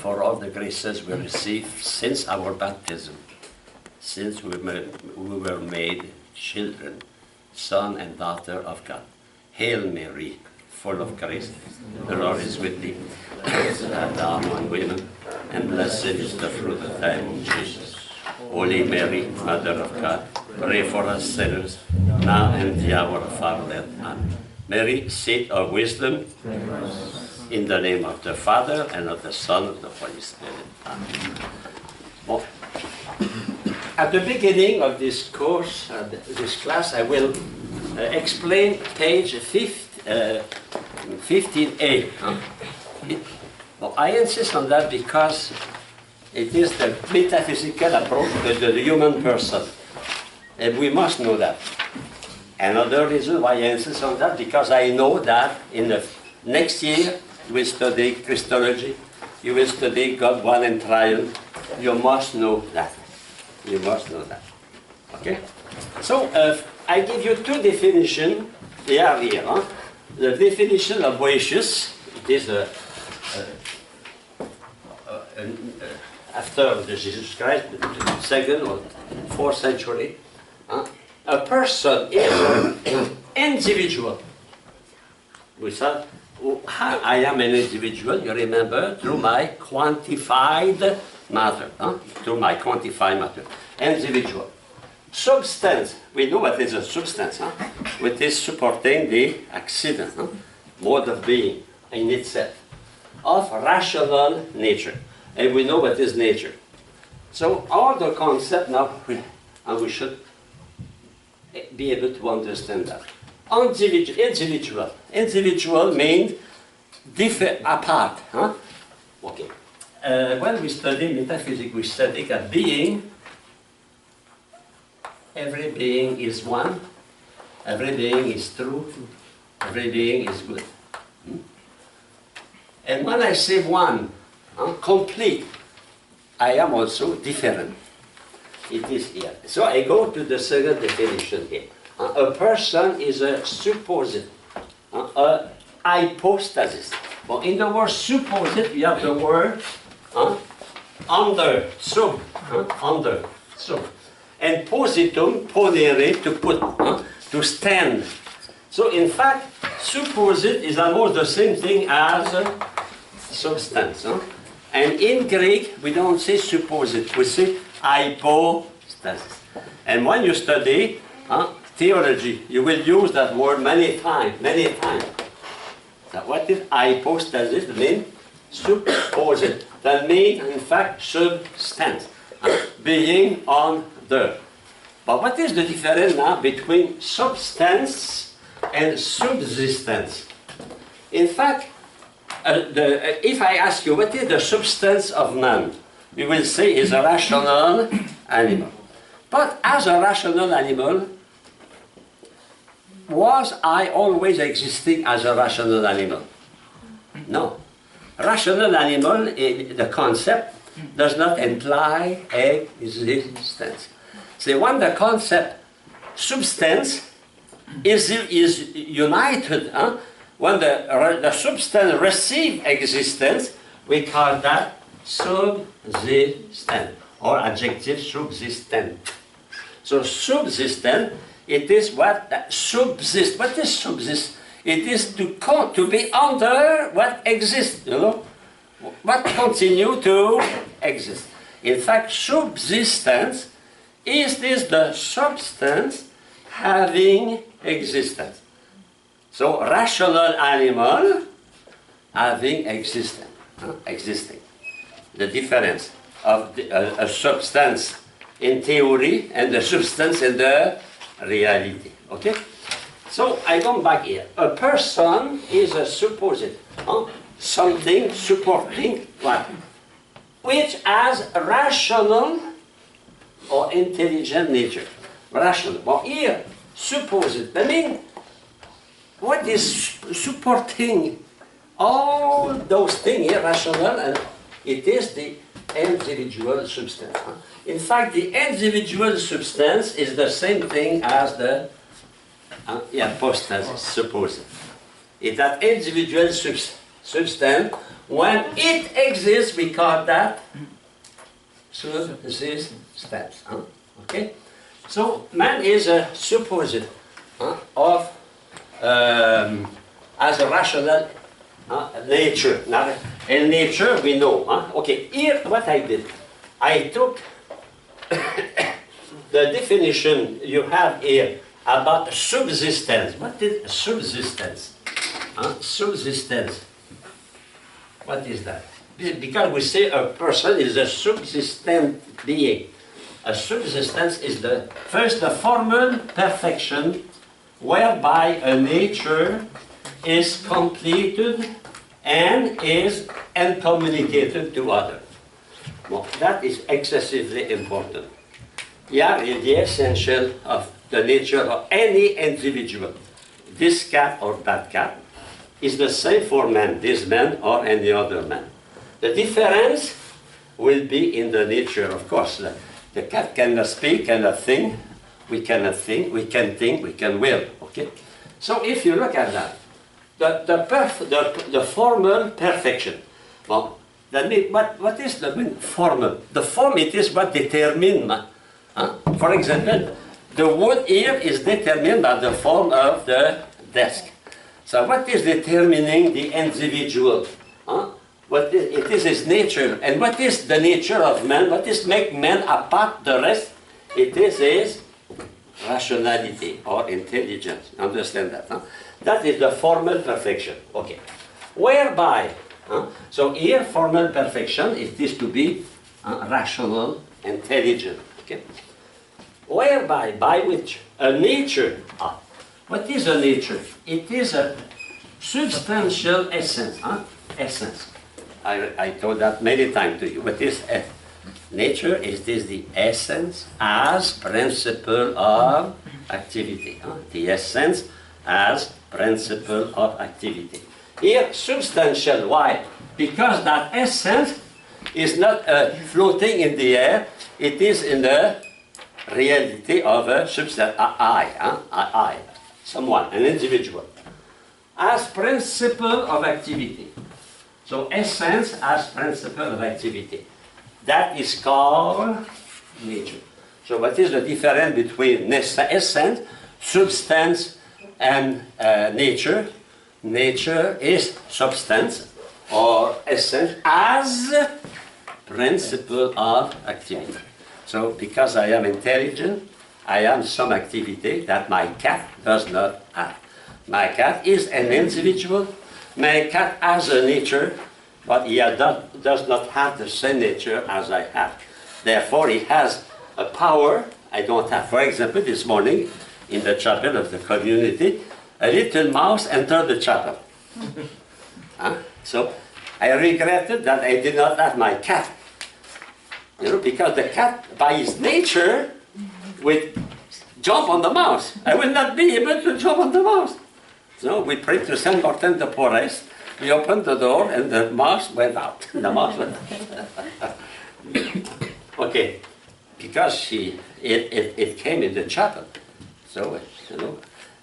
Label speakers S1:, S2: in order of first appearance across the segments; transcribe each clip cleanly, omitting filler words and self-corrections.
S1: for all the graces we receive since our baptism, since we were made children, son and daughter of God. Hail Mary, full of grace, the Lord is with thee. Blessed art thou among women, and blessed is the fruit of thy womb, Jesus. Holy Mary, Mother of God, pray for us sinners, now and the hour of our death. Amen. Mary, seat of wisdom, in the name of the Father, and of the Son, and of the Holy Spirit. Amen. Well, at the beginning of this course, this class, I will explain page 15a. Well, I insist on that because it is the metaphysical approach to the human person, and we must know that. Another reason why I insist on that, because I know that in the next year you will study Christology, you will study God one and triune. You must know that. You must know that. Okay? So I give you two definitions. They are here. Huh? The definition of boetius, it is after the Jesus Christ, the 2nd or 4th century. A person is an individual. We said, I am an individual, you remember, through my quantified matter. Through my quantified matter. Individual. Substance, we know what is a substance, which is supporting the accident, mode of being in itself, of rational nature. And we know what is nature. So all the concept now, and we should be able to understand that. Individual means different, apart. Okay. When we study metaphysics, we study that being, every being is one, every being is true, every being is good. And when I say one, complete, I am also different. It is here. So I go to the second definition here. A person is a supposite, a hypostasis. But in the word supposite, you have the word under, sub, under, sub. And positum, ponere, to put, to stand. So in fact, supposite is almost the same thing as substance. And in Greek, we don't say supposite, we say hypostasis. And when you study theology, you will use that word many times, many times. So what is hypostasis? That means supposite. That means, in fact, substance, being under. But what is the difference now between substance and subsistence? In fact, if I ask you, what is the substance of man? You will say is a rational animal. But as a rational animal, was I always existing as a rational animal? No. Rational animal, the concept, does not imply existence. So when the concept substance is united, when the substance receives existence, we call that subsistent, or adjective subsistent. So subsistent, it is what subsists. What is subsist? It is to be under what exists, you know, what continue to exist. In fact, subsistence is the substance having existence. So rational animal having existence, existing. The difference of a substance in theory and the substance in the reality. Okay? So I come back here. A person is a supposite, something supporting what? Which has rational or intelligent nature. Rational. But here, supposite. I mean, what is supporting all those things here, rational, and it is the individual substance. In fact, the individual substance is the same thing as the hypostasis, supposed. It's that individual substance When it exists, we call that subsistence. Okay? So man is a supposed of as a rational nature. Now, in nature we know. Okay, here what I did, I took the definition you have here about subsistence. What is subsistence? Subsistence. What is that? Because we say a person is a subsistent being. A subsistence is the formal perfection whereby a nature is completed and is communicated to others. Well, that is excessively important. Yeah, it's the essential of the nature of any individual. This cat or that cat is the same for man, this man or any other man. The difference will be in the nature, of course. The cat cannot speak, cannot think. We cannot think, we can think, we can will. Okay? So if you look at that, the formal perfection. Well, what is the formal? The form, it is what determines. For example, the wood here is determined by the form of the desk. So what is determining the individual? It is his nature. And what is the nature of man? What is make man apart the rest? It is his rationality or intelligence. Understand that? That is the formal perfection. Okay. Whereby, so here formal perfection, it is to be rational, intelligent. Okay. Whereby, by which a nature, what is a nature? It is a substantial essence. Essence. I told that many times to you. What is nature? Is this the essence as principle of activity? The essence as principle of activity. Here, substantial. Why? Because that essence is not floating in the air. It is in the reality of a substance. I. Someone, an individual. As principle of activity. So essence as principle of activity. That is called nature. So what is the difference between essence, substance, and nature? Nature is substance or essence as principle of activity. So because I am intelligent, I have some activity that my cat does not have. My cat is an individual. My cat has a nature, but he does not have the same nature as I have. Therefore, he has a power I don't have. For example, this morning, in the chapel of the community, a little mouse entered the chapel. So I regretted that I did not have my cat. You know, because the cat, by his nature, would jump on the mouse. I will not be able to jump on the mouse. So we prayed to Saint Martin de Porres. We opened the door and the mouse went out. The mouse went out. Okay, because it came in the chapel. So, you know,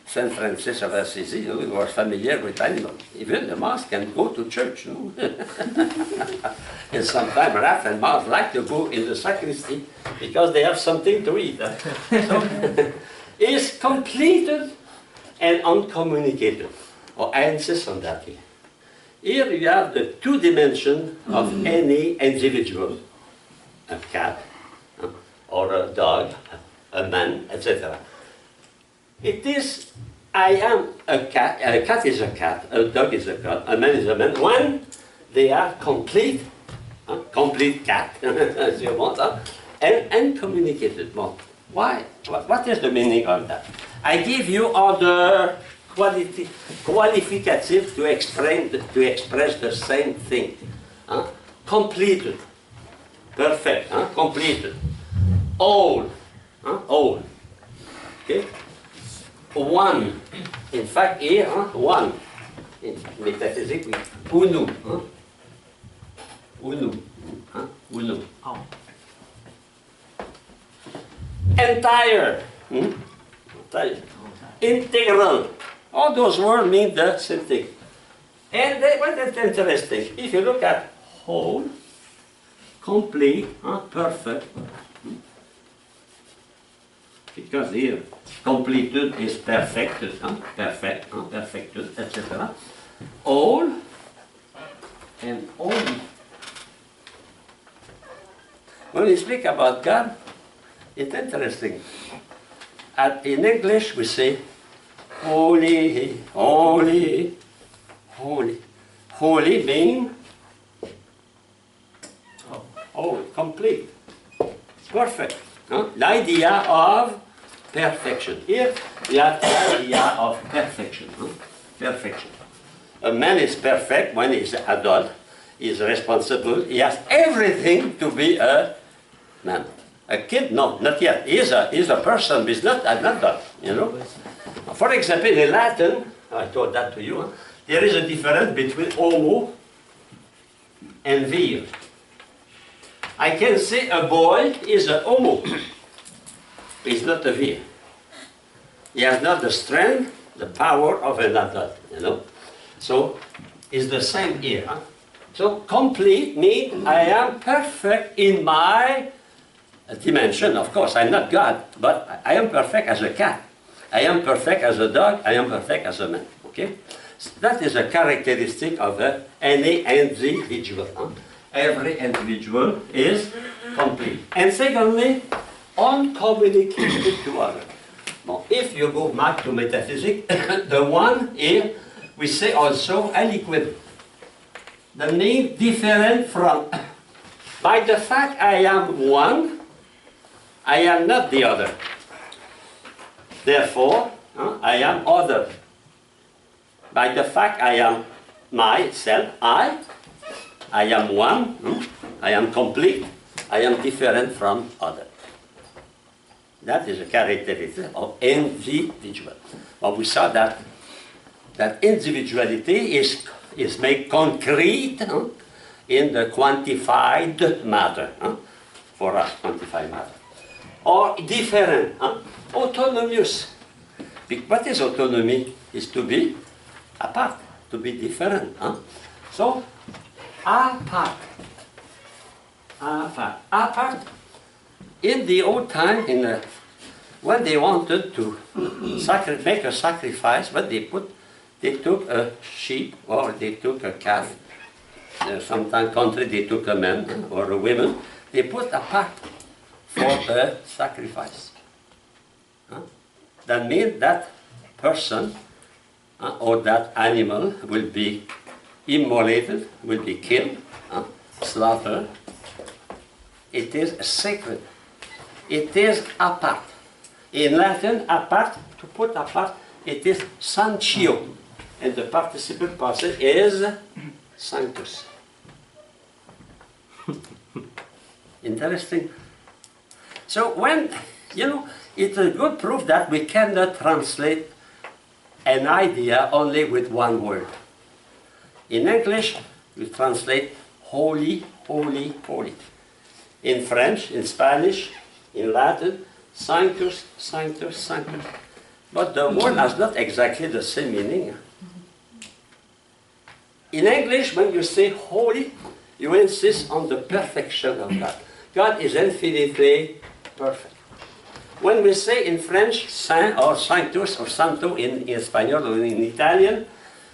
S1: Saint Francis of Assisi, you know, we were familiar with animals. Even the mouse can go to church. You know? And sometimes rats and mouse like to go in the sacristy because they have something to eat. So, it's completed and uncommunicated. Oh, I insist on that here. Here you have the two dimensions of any individual. A cat, or a dog, a man, etc. It is, I am a cat is a cat, a dog is a cat, a man is a man, when they are complete, complete cat, as you want, and communicated more. Why? What is the meaning of that? I give you other qualificative to express the same thing. Completed, perfect, completed, all, all. Okay. One. In fact, here, one. In metaphysics, unu. Unu. Unu. Entire. Entire. Integral. All those words mean the same thing. And what is interesting, if you look at whole, complete, perfect, because here completed is perfected, perfected, etc. All and only. When we speak about God, it's interesting. In English we say holy, holy, holy. Holy means complete, perfect. The idea of perfection. Here we have the idea of perfection. Perfection. A man is perfect when he's an adult, he's responsible, he has everything to be a man. A kid, no, not yet. He's a person, but he's not an adult, you know. For example, in Latin, I told that to you, there is a difference between homo and vir. I can say a boy is a homo. He's not a vir. He has not the strength, the power of an adult, you know. So, it's the same here. So, complete means I am perfect in my dimension. Of course, I'm not God, but I am perfect as a cat. I am perfect as a dog. I am perfect as a man. Okay? So that is a characteristic of any individual. Every individual is complete. And secondly, uncommunicated to others. Now, if you go back to metaphysics, the one here, we say also aliquid. The name different from. By the fact I am one, I am not the other. Therefore, I am other. By the fact I am myself, I am one, I am complete, I am different from other. That is a characteristic of individual. But we saw that individuality is made concrete in the quantified matter. For us, quantified matter. Or different, autonomous. What is autonomy? Is to be apart, to be different. So, apart. Apart. In the old time, when they wanted to make a sacrifice, what they took a sheep or they took a calf. Sometimes country they took a man or a woman. They put apart for a sacrifice. That means that person or that animal will be immolated, will be killed, slaughtered. It is sacred. It is apart. In Latin, apart, to put apart, it is sanctio. And the participle past is sanctus. Interesting. So when, it's a good proof that we cannot translate an idea only with one word. In English, we translate holy, holy, holy. In French, in Spanish, in Latin, sanctus, sanctus, sanctus. But the word has not exactly the same meaning. In English, when you say holy, you insist on the perfection of God. God is infinitely perfect. When we say in French, saint or sanctus or santo in Spanish or in Italian,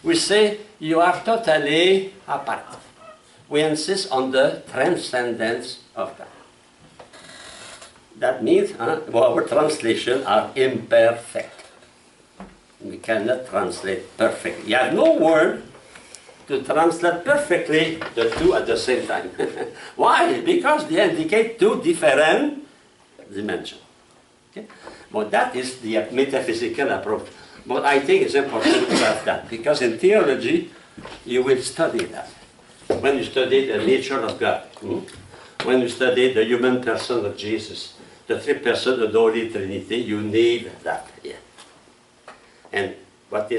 S1: we say you are totally apart. We insist on the transcendence of God. That means our translations are imperfect. We cannot translate perfectly. You have no word to translate perfectly the two at the same time. Why? Because they indicate two different dimensions. Okay? But that is the metaphysical approach. But I think it's important to have that, because in theology, you will study that. When you study the nature of God, when you study the human person of Jesus, the three persons of the Holy Trinity, you need that. Yeah. And what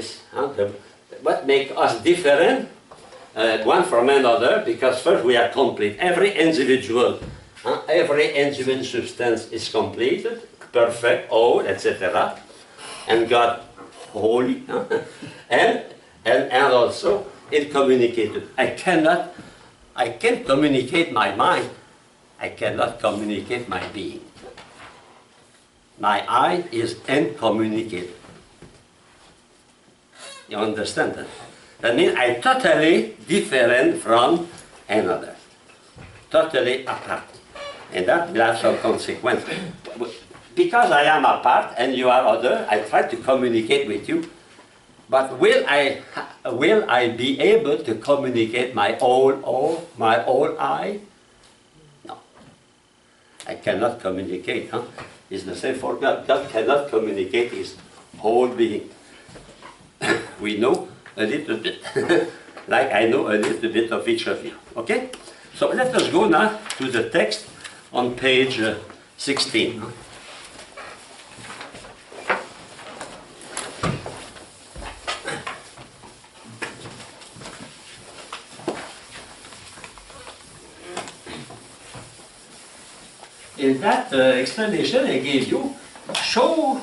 S1: makes us different, one from another, because first we are complete. Every individual substance is completed, perfect, whole, etc. And God holy, and also incommunicated. I can communicate my mind. I cannot communicate my being. My I is incommunicable. You understand that? That means I'm totally different from another. Totally apart. And that will have some consequences. Because I am apart and you are other, I try to communicate with you. But will I be able to communicate my whole I? No. I cannot communicate. Huh? It's the same for God. God cannot communicate his whole being. We know a little bit. Like I know a little bit of each of you. Okay? So let us go now to the text on page 16. In that explanation I gave you, shows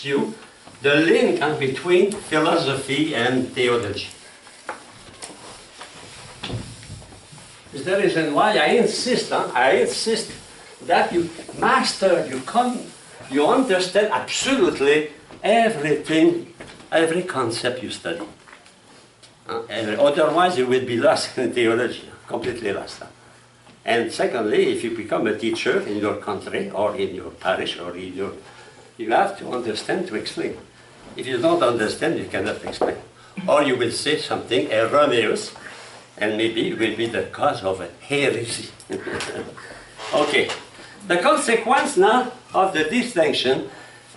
S1: you the link between philosophy and theology. It's the reason why I insist that you master, you understand absolutely everything, every concept you study. Otherwise you will be lost in theology, completely lost. And secondly, if you become a teacher in your country or in your parish or in your, you have to understand to explain. If you don't understand, you cannot explain. Or you will say something erroneous, and maybe it will be the cause of a heresy. Okay, the consequence now of the distinction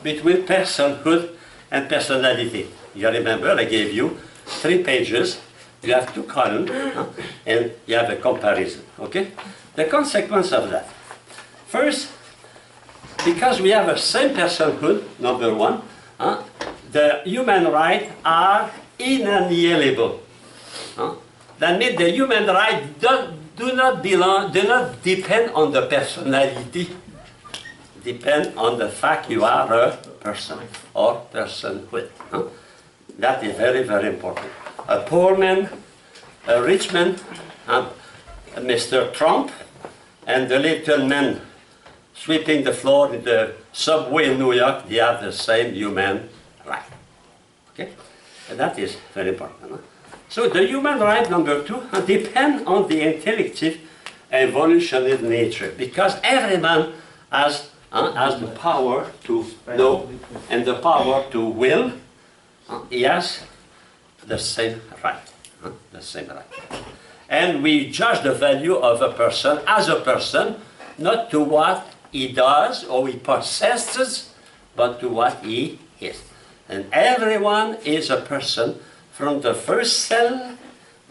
S1: between personhood and personality. You remember I gave you 3 pages, you have 2 columns, and you have a comparison, okay? The consequence of that. First, because we have a same personhood, number 1, the human rights are inalienable. That means the human rights do not depend on the personality, depend on the fact you are a person or personhood. That is very, very important. A poor man, a rich man, Mr. Trump, and the little man sweeping the floor in the subway in New York, they have the same human right. Okay? And that is very important. So the human right, number 2, depend on the intellective evolutionary nature, because every man has the power to know and the power to will. He has the same right. The same right. And we judge the value of a person as a person, not to what he does or he possesses, but to what he is. And everyone is a person from the first cell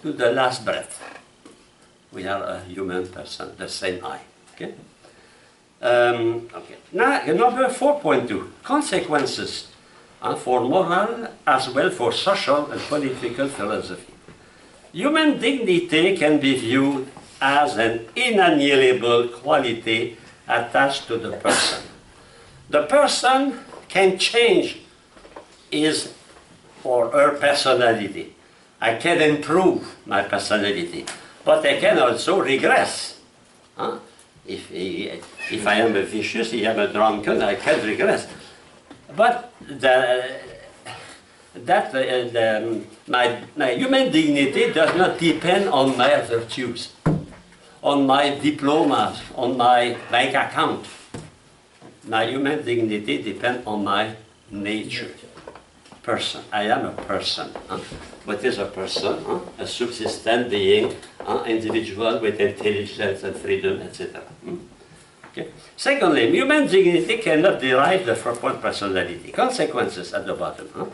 S1: to the last breath. We are a human person, the same I. Okay? Okay. Now, number 4.2, consequences for moral as well for social and political philosophy. Human dignity can be viewed as an inalienable quality attached to the person. The person can change his or her personality. I can improve my personality, but I can also regress. If I am a vicious, if I am a drunken, I can regress. But my human dignity does not depend on my virtues, on my diplomas, on my bank account. My human dignity depends on my nature. Person. I am a person. What is a person? A subsistent being, individual with intelligence and freedom, etc. Okay. Secondly, human dignity cannot derive from one personality. Consequences at the bottom.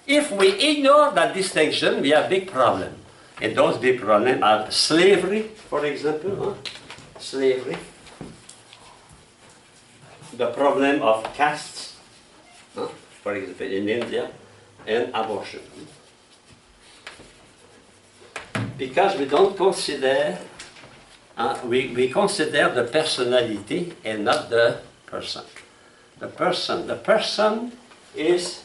S1: If we ignore that distinction, we have big problem. And those big problems are slavery, for example. Slavery. The problem of castes, for example, in India, and abortion. Because we don't consider, we consider the personality and not the person. The person is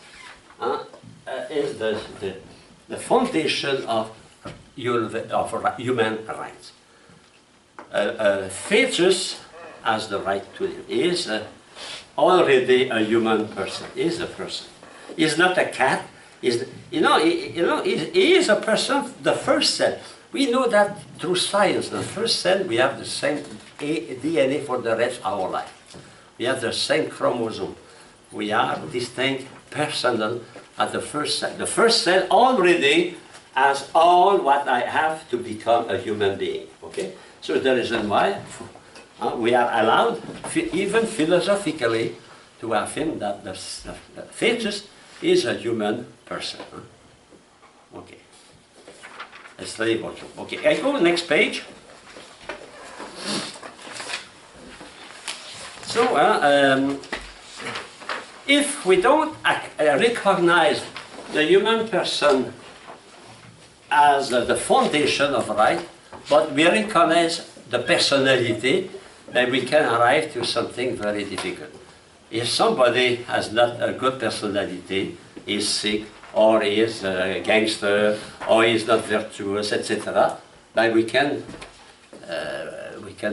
S1: the foundation of human rights. A fetus has the right to live. He is already a human person. He is a person. He's not a cat. He is a person, the first cell. We know that through science. The first cell, we have the same DNA for the rest of our life. We have the same chromosome. We are distinct, personal at the first cell. The first cell already has all what I have to become a human being. Okay? So the reason why we are allowed, even philosophically, to affirm that the fetus is a human person. Okay. A slave also. Okay, I go next page. So, if we don't recognize the human person as the foundation of right, but we recognize the personality, then we can arrive to something very difficult. If somebody has not a good personality, is sick, or is a gangster, or is not virtuous, etc., then we can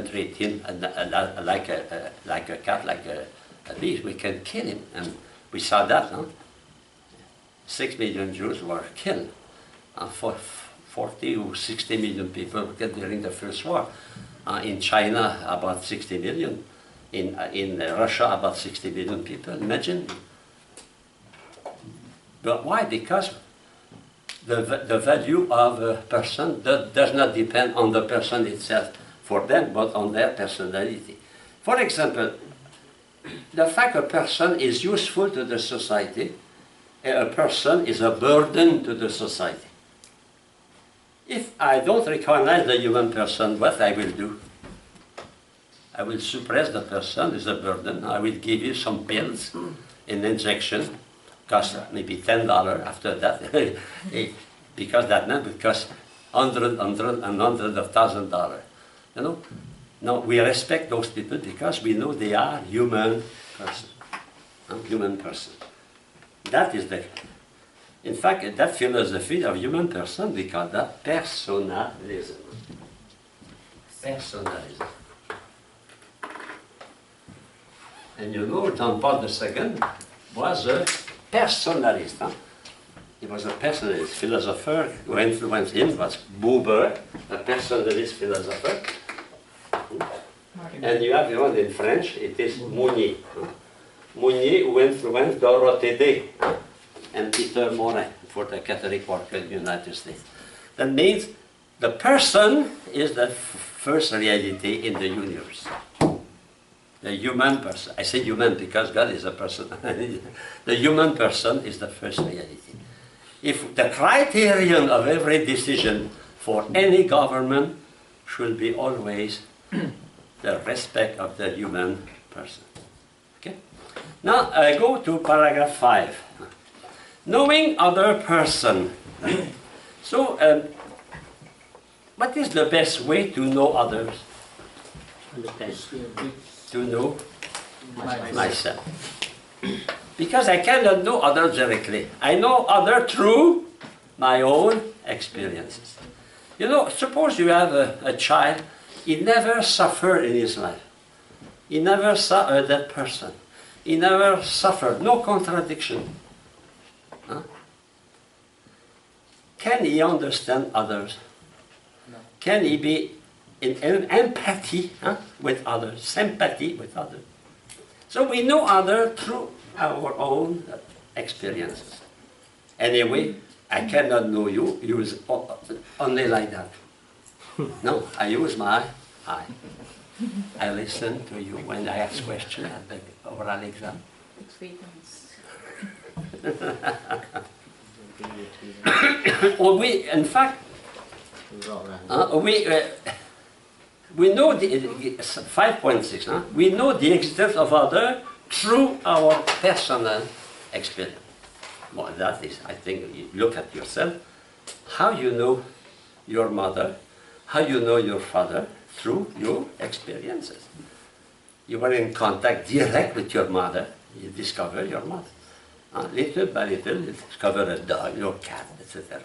S1: treat him like a cat, like a beast. We can kill him, and we saw that. No? 6 million Jews were killed. For 40 or 60 million people during the First War. In China, about 60 million. In Russia, about 60 million people. Imagine. But why? Because the value of a person does not depend on the person itself for them, but on their personality. For example, the fact a person is useful to the society, a person is a burden to the society. If I don't recognize the human person, what I will do? I will suppress the person as a burden. I will give you some pills, an injection, cost maybe $10 after that. Because that now would cost hundreds of $1,000s. You know? No, we respect those people because we know they are human person. Human person. That is the. In fact, that philosophy of human person, we call that personalism. Personalism. And you know, John Paul II was a personalist. Huh? He was a personalist philosopher. Who influenced him was Buber, a personalist philosopher. And you have one in French, it is Mounier. Mounier, who influenced Dorothée Day and Peter Morin for the Catholic work in the United States. That means the person is the first reality in the universe. The human person. I say human because God is a person. The human person is the first reality. If the criterion of every decision for any government should be always the respect of the human person. Okay? Now I go to paragraph 5. Knowing other person. So, what is the best way to know others? To know myself. Because I cannot know others directly. I know others through my own experiences. You know, suppose you have a child, he never suffered in his life. He never saw a dead person. He never suffered, no contradiction. Huh? Can he understand others? No. Can he be in empathy with others, sympathy with others? So we know others through our own experiences. Anyway, I cannot know you use only like that. No, I use my eye. I listen to you when I ask questions at the oral exam. In fact, we know the 5.6. We know the existence of others through our personal experience. Well, that is, I think, you look at yourself. How you know your mother? How you know your father? Through your experiences. You were in contact direct with your mother. You discover your mother. Little by little, you discover a dog, your cat, etc.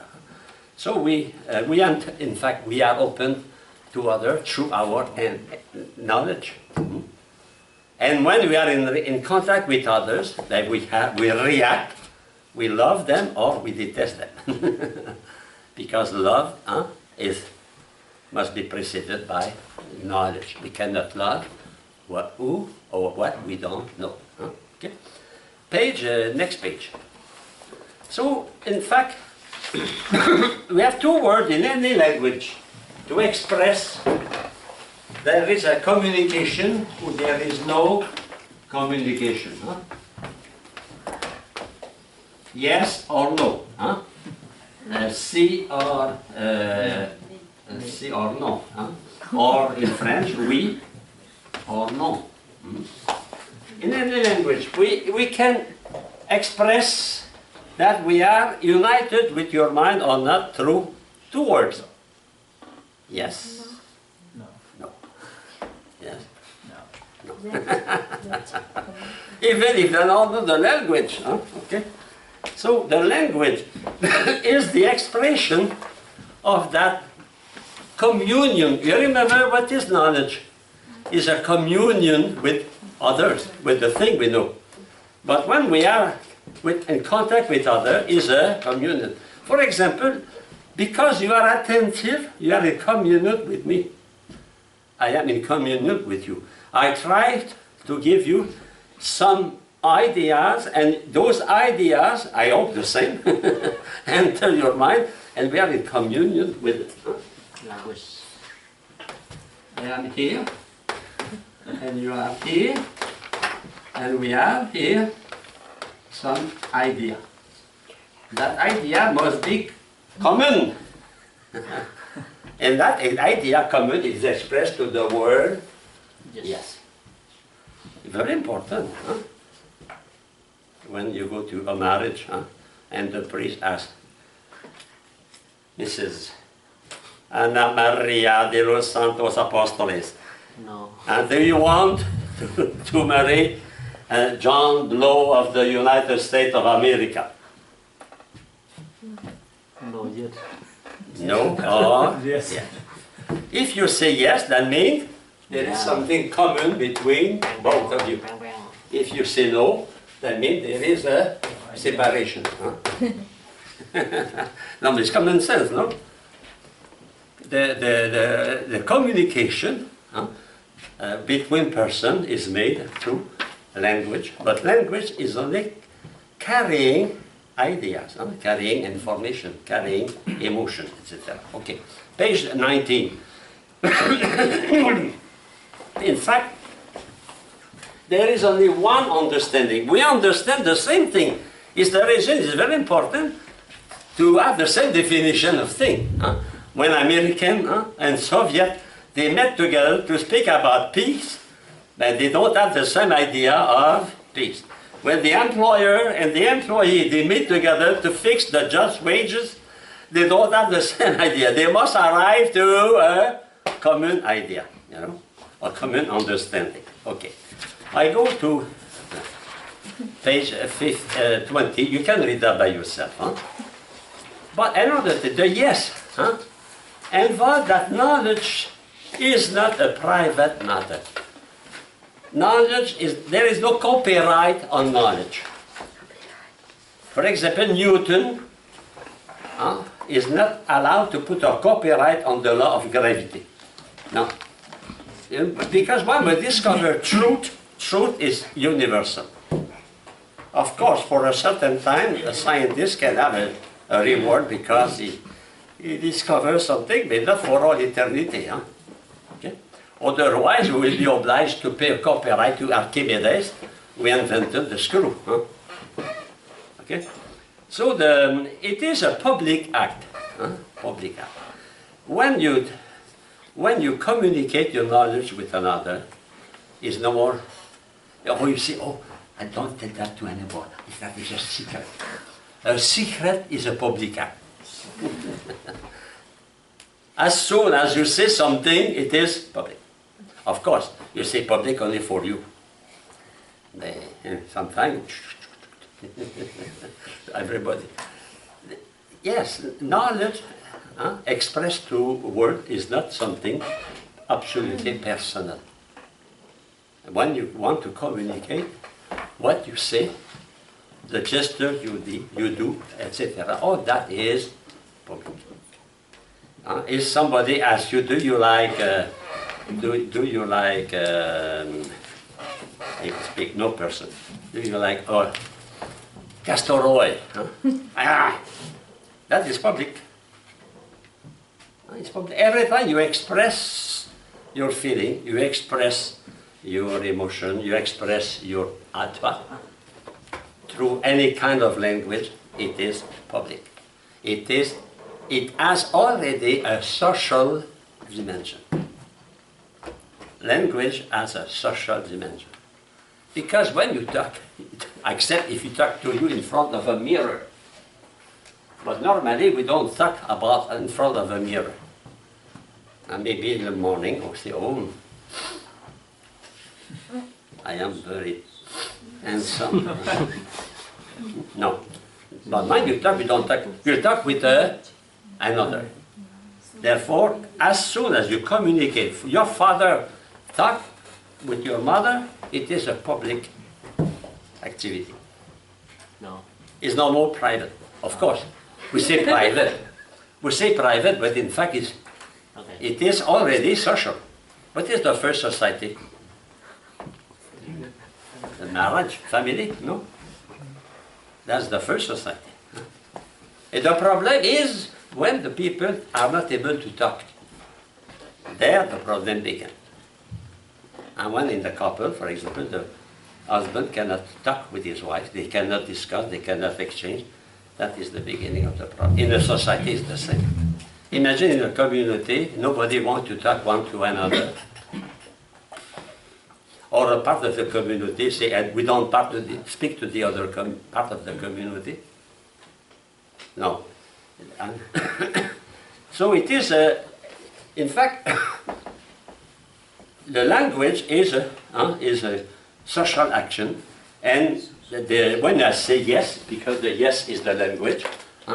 S1: So in fact, we are open to others through our knowledge. And when we are in contact with others, that we react, we love them or we detest them. Because love must be preceded by knowledge. We cannot love who or what we don't know. Okay? Next page. So, in fact, we have two words in any language to express there is a communication or there is no communication. Yes or no. Sí or no. Or in French, oui or no. In any language, we can express that we are united with your mind or not through two words. Yes.
S2: No.
S1: No. Yes.
S2: No.
S1: No. Even if they don't know the language. Okay. So the language is the expression of that communion. You remember what is knowledge? Is a communion with others, with the thing we know. But when we are in contact with others, is a communion. For example, because you are attentive, you are in communion with me. I am in communion with you. I tried to give you some ideas, and those ideas, I hope the same, enter your mind, and we are in communion with it.
S2: Language.
S1: I am here, and you are here, and we have here some idea. That idea must be common. And that idea common is expressed to the word yes. Very important. When you go to a marriage, and the priest asks, Mrs. Ana Maria de los Santos Apóstoles,
S2: No.
S1: and do you want to marry John Blow of the United States of America?
S2: No yet.
S1: No or
S2: Yes.
S1: yes. If you say yes, that means there is something common between both of you. If you say no, that means there is a separation. No, it's common sense, no? The communication between persons is made through language, but language is only carrying ideas, carrying information, carrying emotion, etc. Okay, page 19. In fact, there is only one understanding. We understand the same thing. Is the reason it's very important to have the same definition of thing. When American and Soviet, they met together to speak about peace, but they don't have the same idea of peace. When the employer and the employee, they meet together to fix the just wages, they don't have the same idea. They must arrive to a common idea, a common understanding. Okay. I go to page 20. You can read that by yourself. But another thing, the yes, involves that knowledge is not a private matter. Knowledge there is no copyright on knowledge. For example, Newton is not allowed to put a copyright on the law of gravity. No. Because when we discover truth is universal. Of course, for a certain time, a scientist can have a reward because he discovers something, but not for all eternity. Okay? Otherwise, we will be obliged to pay a copyright to Archimedes, who invented the screw. Okay? So it is a public act. Public act. When you communicate your knowledge with another, it's no more. Oh, you say, oh, I don't tell that to anyone. That is a secret. A secret is a public act. As soon as you say something, it is public. Of course, you say public only for you. Sometimes, everybody. Yes, knowledge expressed through word is not something absolutely personal. When you want to communicate, what you say, the gesture you do, etc., all that is public. If somebody asks you, do you like, I speak no person, do you like castor oil? That is public. It's public. Every time you express your feeling, you express your emotion, you express your attva through any kind of language, it is public. It has already a social dimension. Language has a social dimension. Because when you talk, except if you talk to you in front of a mirror, but normally we don't talk about in front of a mirror. And maybe in the morning we say, oh, I am very handsome. No. But when you talk, we don't talk. You talk with another. Therefore, as soon as you communicate, your father talk with your mother, it is a public activity.
S2: No.
S1: It's no more private. Of course, we say private. We say private, but in fact it is already social. What is the first society? The marriage, family, no? That's the first society. And the problem is when the people are not able to talk. There the problem begins. And when in the couple, for example, the husband cannot talk with his wife, they cannot discuss, they cannot exchange, that is the beginning of the problem. In the society it's the same. Imagine in a community, nobody wants to talk one to another. Or a part of the community say, and we don't speak to the other part of the community. No. So it is, in fact, the language is a social action, and when I say yes, because the yes is the language,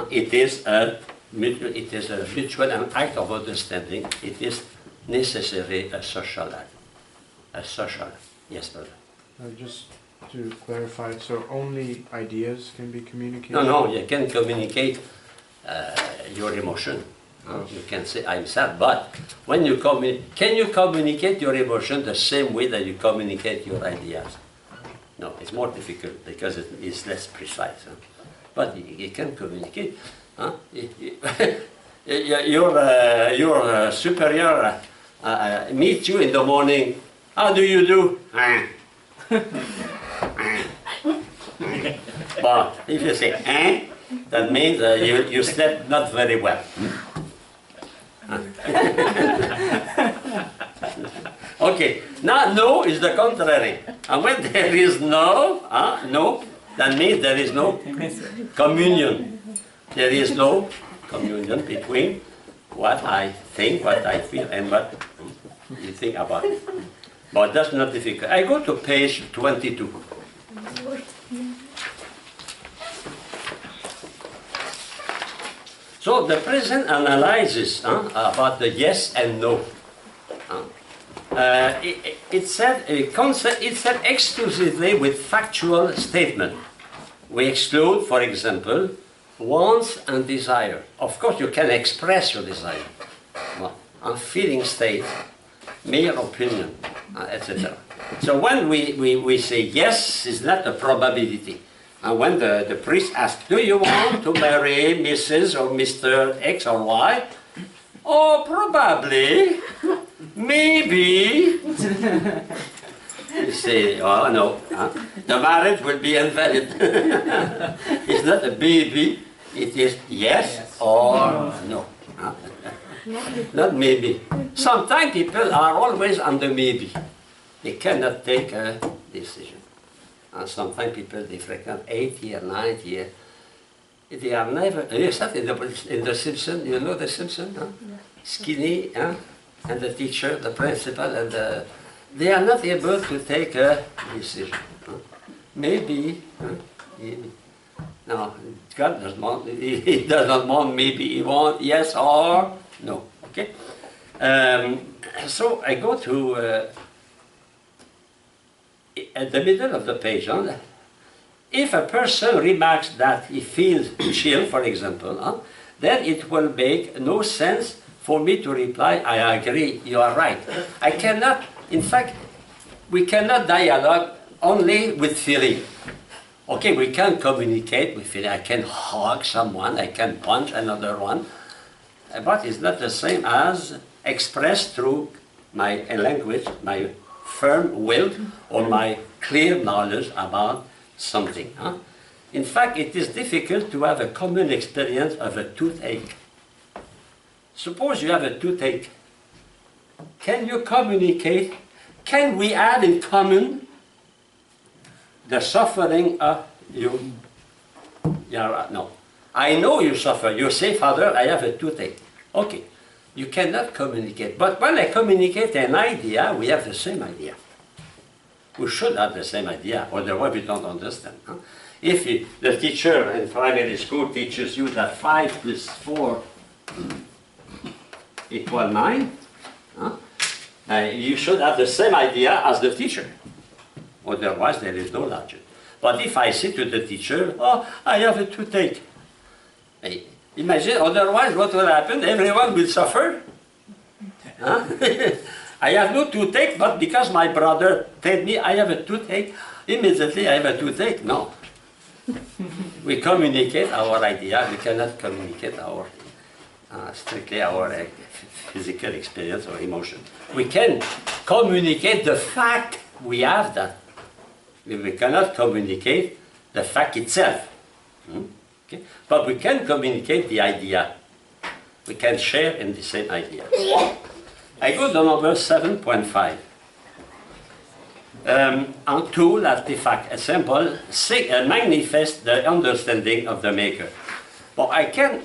S1: it is a mutual act of understanding. It is necessary a social act, a social. Yes, brother.
S3: Just to clarify, so only ideas can be communicated?
S1: No, you can communicate your emotion. You can say, I'm sad, but when you can you communicate your emotion the same way that you communicate your ideas? No, it's more difficult because it is less precise. But you can communicate. Your superior meets you in the morning. How do you do? But if you say, that means you slept not very well. Okay, now no is the contrary. And when there is no, no, that means there is no communion. There is no communion between what I think, what I feel, and what you think about it. But that's not difficult. I go to page 22. So the present analysis about the yes and no. It said exclusively with factual statement. We exclude, for example, wants and desire. Of course, you can express your desire. Well, a feeling state, mere opinion, etc. So when we say yes, it's not a probability. And when the priest asks, do you want to marry Mrs. or Mr. X or Y? Oh, probably, maybe. You say, oh no, the marriage will be invalid. It's not a baby, it is yes or no. Not maybe. Sometimes people are always under maybe. They cannot take a decision. And sometimes people, they frequent 8 years, 9 years. They are never, except in the Simpson, you know the Simpson? Huh? Yeah. Skinny, huh? And the teacher, the principal, and they are not able to take a decision. Huh? Maybe, huh? Maybe. No, God does not, he does not want maybe, he wants yes or no, okay? So I go to, at the middle of the page, huh? If a person remarks that he feels chill, for example, huh, then it will make no sense for me to reply, I agree, you are right. I cannot, in fact, we cannot dialogue only with feeling. Okay, we can communicate with feeling. I can hug someone, I can punch another one, but it's not the same as expressed through my language, my firm will, or my clear knowledge about something. Huh? In fact, it is difficult to have a common experience of a toothache. Suppose you have a toothache. Can you communicate? Can we have in common the suffering of you? Yeah, no. I know you suffer. You say, Father, I have a toothache. Okay. You cannot communicate. But when I communicate an idea, we have the same idea. We should have the same idea, otherwise we don't understand. Huh? If the teacher in primary school teaches you that 5 plus 4 equal 9, huh? You should have the same idea as the teacher. Otherwise there is no logic. But if I say to the teacher, oh, I have a toothache. Imagine, otherwise what will happen? Everyone will suffer. Huh? I have no toothache, but because my brother told me I have a toothache, immediately I have a toothache. No. We communicate our idea, we cannot communicate our strictly our physical experience or emotion. We can communicate the fact we have that. We cannot communicate the fact itself. Okay? But we can communicate the idea. We can share in the same idea. I go to number 7.5. On tool, artifact, assemble, manifest the understanding of the maker. But I can,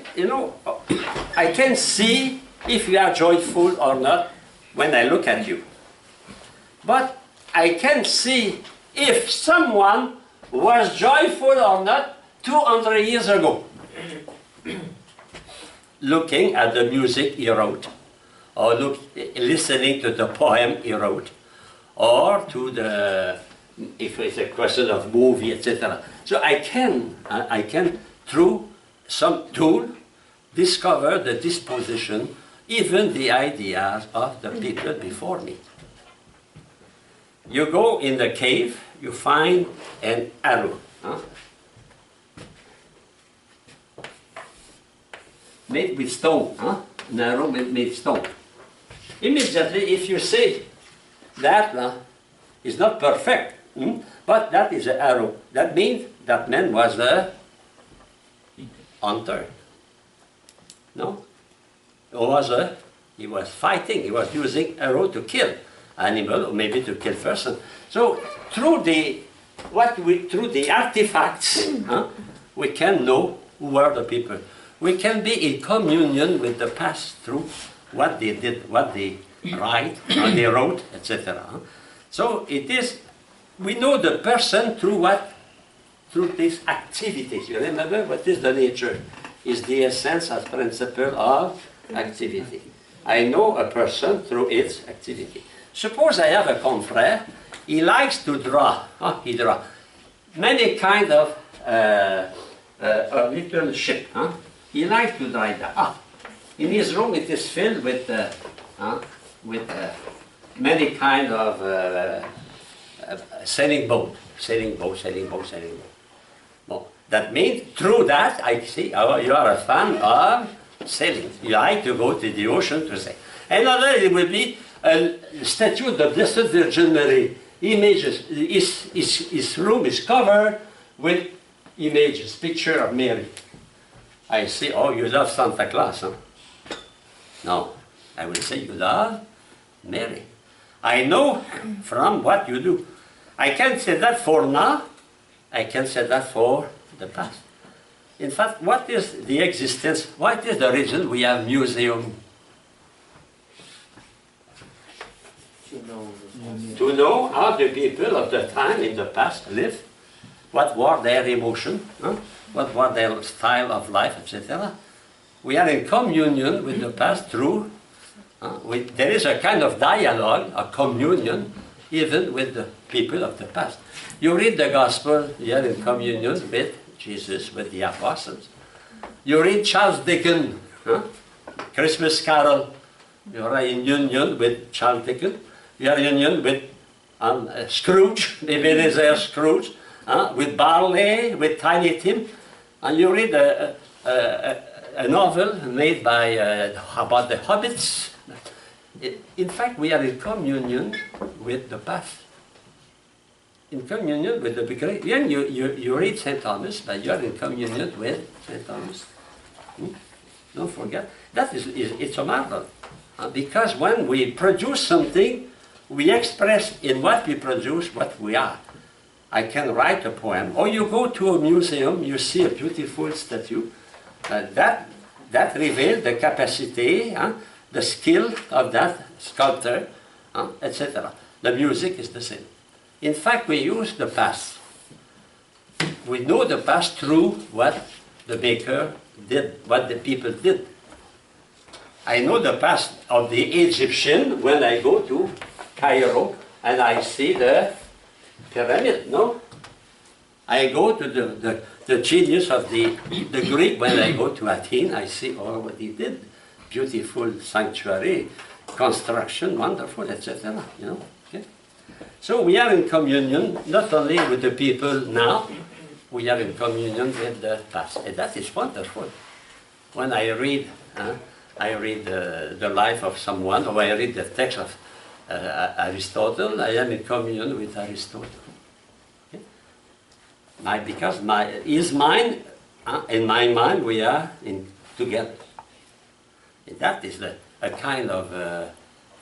S1: I can see if you are joyful or not when I look at you. But I can see if someone was joyful or not 200 years ago. Looking at the music he wrote, or listening to the poem he wrote, or to the, if it's a question of movie, etc. So I can, through some tool, discover the disposition, even the ideas of the people before me. You go in the cave, you find an arrow. Huh? Made with stone, huh? An arrow made with stone. Immediately, if you say that is not perfect, but that is an arrow, that means that man was a hunter. No? He was fighting, he was using arrow to kill animal, or maybe to kill person. So through the artifacts, we can know who were the people. We can be in communion with the past through what they did, what they write, what they wrote, etc. So it is, we know the person through what? Through these activities. You remember what is the nature? Is the essence as principle of activity. I know a person through its activity. Suppose I have a confrère, he likes to draw. He draw many kind of a little ship. He likes to draw that. In his room it is filled with many kind of sailing boat. Well, that means through that I see you are a fan of sailing. You like to go to the ocean to sail. Another it will be a statue of the Blessed Virgin Mary. Images. His room is covered with images, picture of Mary. I say, oh, you love Santa Claus, huh? No, I will say you love Mary. I know from what you do. I can say that for now, I can say that for the past. In fact, what is the existence, what is the reason we have museum? To know how the people of the time in the past lived, what were their emotions, what was their style of life, etc. We are in communion with the past through, there is a kind of dialogue, a communion, even with the people of the past. You read the gospel, you are in communion with Jesus, with the apostles. You read Charles Dickens, Christmas Carol, you are in union with Charles Dickens. You are in union with Scrooge, Ebenezer Scrooge, with Barley, with Tiny Tim. And you read a novel made by, about the hobbits. In fact, we are in communion with the past. In communion with the beginning. When you read St. Thomas, but you are in communion with St. Thomas. Don't forget. It's a marvel. Because when we produce something, we express in what we produce what we are. I can write a poem, or you go to a museum, you see a beautiful statue. That reveals the capacity, the skill of that sculptor, etc. The music is the same. In fact, we use the past. We know the past through what the maker did, what the people did. I know the past of the Egyptian when I go to Cairo and I see the pyramid, no? I go to the genius of the Greek when I go to Athens, I see all what he did. Beautiful sanctuary, construction, wonderful, etc. You know? Okay? So we are in communion, not only with the people now, we are in communion with the past. And that is wonderful. When I read the life of someone, or I read the text of Aristotle, I am in communion with Aristotle. Okay? Because his mind and my mind, we are together. And that is a kind of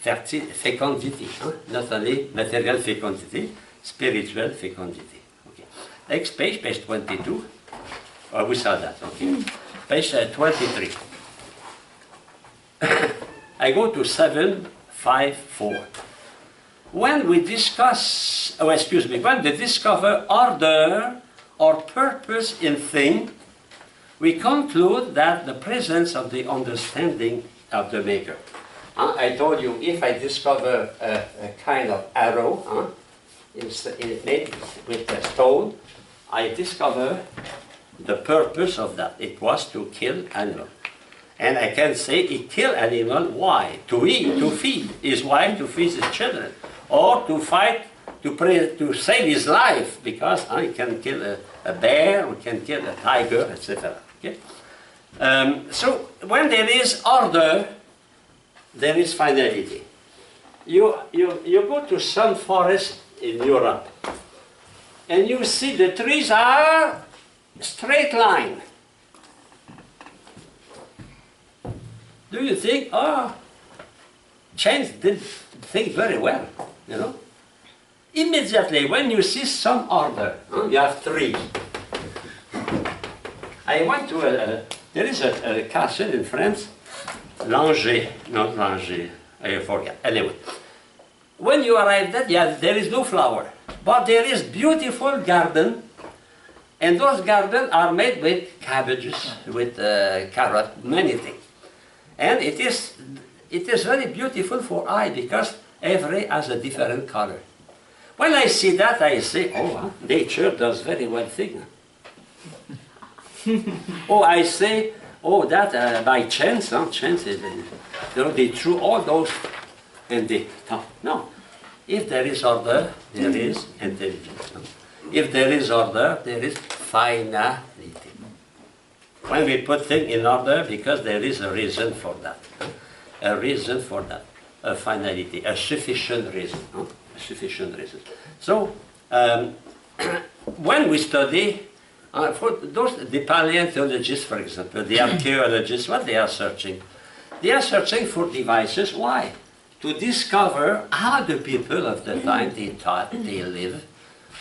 S1: fecundity, not only material fecundity, spiritual fecundity. Okay. Next page, page 22. Oh, we saw that, okay. Page 23. I go to 754. When we discuss, when we discover order or purpose in thing, we conclude that the presence of the understanding of the maker. I told you, if I discover a kind of arrow made with a stone, I discover the purpose of that. It was to kill animal. And I can say it killed animal, why? To eat, to feed his wife, to feed his children, or to fight, to save his life, because he can kill a bear, we can kill a tiger, etc. Okay? So when there is order, there is finality. You go to some forest in Europe, and you see the trees are straight line. Do you think, Chance did think very well, you know? Immediately, when you see some order, you have trees. I went to there is a castle in France, Langeais, not Langeais, I forget. Anyway, when you arrive there, there is no flower, but there is beautiful garden, and those gardens are made with cabbages, with carrot, many things. And it is very beautiful for eye, because every has a different color. When I see that, I say, nature does very well thing. I say, that by chance, chance is, they threw all those, and they thought, no. If there is order, there is intelligence. If there is order, there is finality. When we put things in order, because there is a reason for that. A reason for that. A finality, a sufficient reason. A sufficient reason. So, when we study, for the paleontologists, for example, the archaeologists, what they are searching? They are searching for devices. Why? To discover how the people of the time they thought, they live,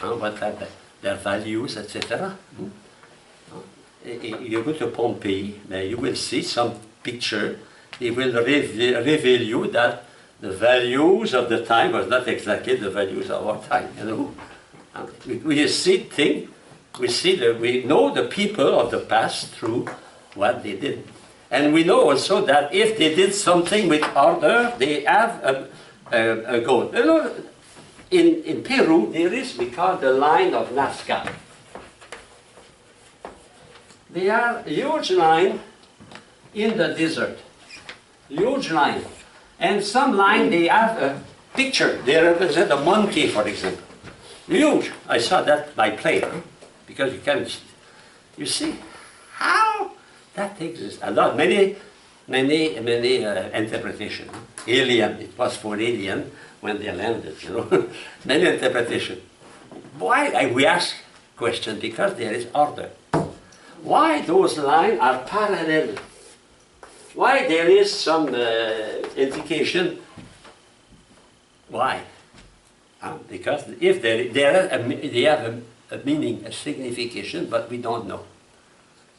S1: what are their values, etc. You go to Pompeii, you will see some picture. It will reveal you that the values of the time was not exactly the values of our time. You know, we see things we see that we know the people of the past through what they did. And we know also that if they did something with order, they have a goal. You know, in Peru, there is, we call the line of Nazca. They are a huge line in the desert. Huge line. And some line, they have a picture. They represent a monkey, for example. Huge. I saw that by plane, because you can, you see how that exists. A lot, many interpretation. Alien, it was for alien when they landed, you know. Many interpretation. Why? We ask question because there is order. Why those lines are parallel? Why there is some indication? Why? Because if they have a meaning, a signification, but we don't know.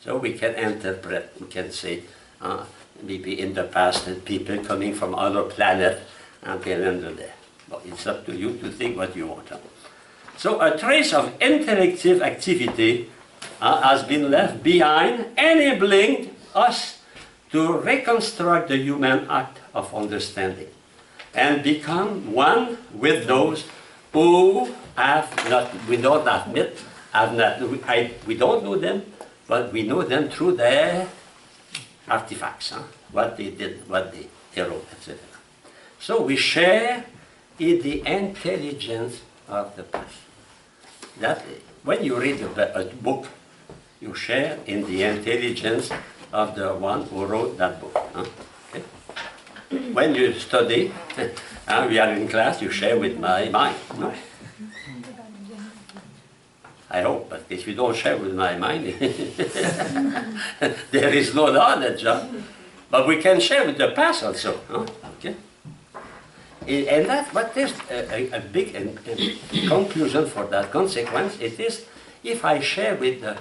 S1: So we can interpret, we can say, maybe in the past that people coming from other planet and they landed there. But it's up to you to think what you want. So a trace of intellective activity has been left behind, enabling us to reconstruct the human act of understanding and become one with those who have not, we don't admit, have not, we don't know them, but we know them through their artifacts, what they did, what they wrote, etc. So we share in the intelligence of the past. That, when you read a book, you share in the intelligence of the one who wrote that book. Okay? When you study, we are in class, you share with my mind. No? I hope, but if you don't share with my mind, there is no knowledge. But we can share with the past also. Okay? And that's what is a big conclusion for that consequence. It is, if I share with the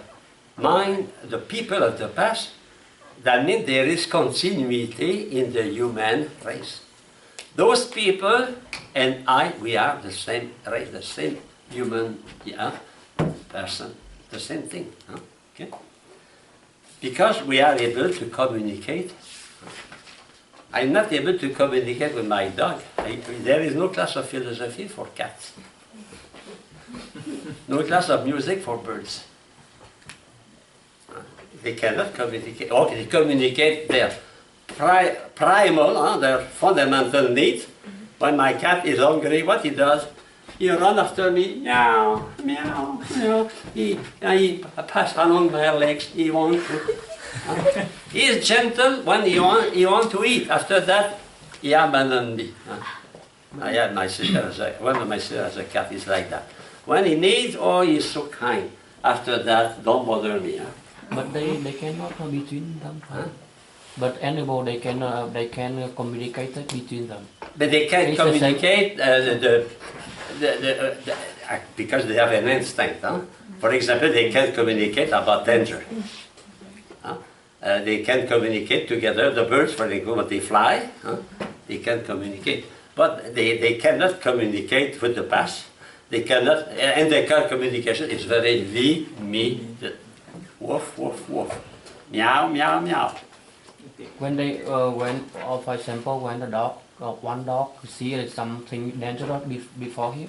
S1: mind, the people of the past, that means there is continuity in the human race. Those people and I, we are the same race, the same human person, the same thing. Okay? Because we are able to communicate. I'm not able to communicate with my dog. There is no class of philosophy for cats. No class of music for birds. They cannot communicate. Or they communicate their primal, their fundamental needs. When my cat is hungry, what he does, he runs after me, meow, meow, meow. He passes along my legs. He wants to. He is gentle when he want to eat. After that, he abandons me. I had my sister, one of my sisters has a cat, is like that. When he needs, oh, he's so kind. After that, don't bother me.
S2: But they cannot between them. But animal they can communicate between them.
S1: But they can communicate because they have an instinct. For example, they can communicate about danger. They can communicate together. The birds, for example, when they fly, they can communicate. But they cannot communicate with the past. They cannot, and their communication is very limited. Woof, woof, woof. Meow, meow, meow.
S2: When they, for example, when the dog, one dog see something dangerous before him,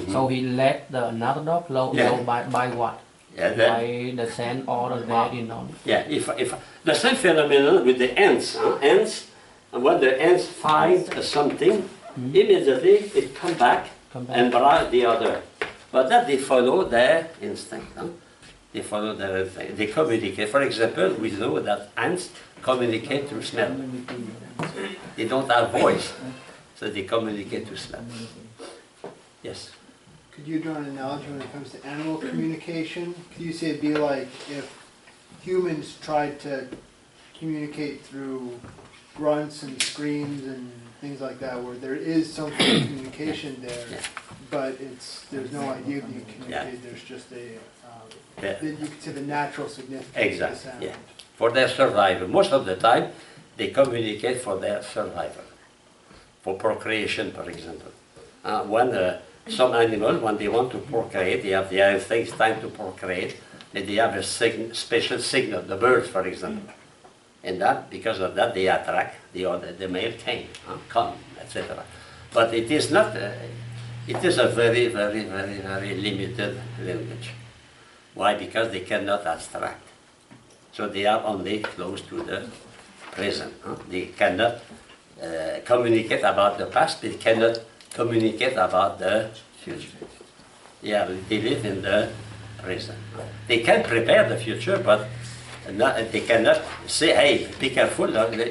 S2: so he let another dog go by what?
S1: Yeah,
S2: by the scent or the bad,
S1: Yeah, if the same phenomenon with the ants, ants, and when the ants find something, immediately it come back and bring the other. But that they follow their instinct. They follow their instinct. They communicate. For example, we know that ants communicate through smell. They don't have voice, so they communicate through smell. Yes.
S4: Could you draw an analogy when it comes to animal communication? Could you say it'd be like if humans tried to communicate through grunts and screams and things like that, where there is some kind of communication there, but there's no idea that you communicate. There's just you could say the natural significance of the sound.
S1: Yeah. For their survival. Most of the time, they communicate for their survival. For procreation, for example. When Some animals, when they want to procreate, they have the things time to procreate, and they have a special signal, the birds, for example. And that, because of that, they attract the male come, etc. But it is not, it is a very, very, very, very limited language. Why? Because they cannot abstract. So they are only close to the present. They cannot communicate about the past, they cannot communicate about the future. They live in the present. They can prepare the future, but they cannot say, hey, be careful,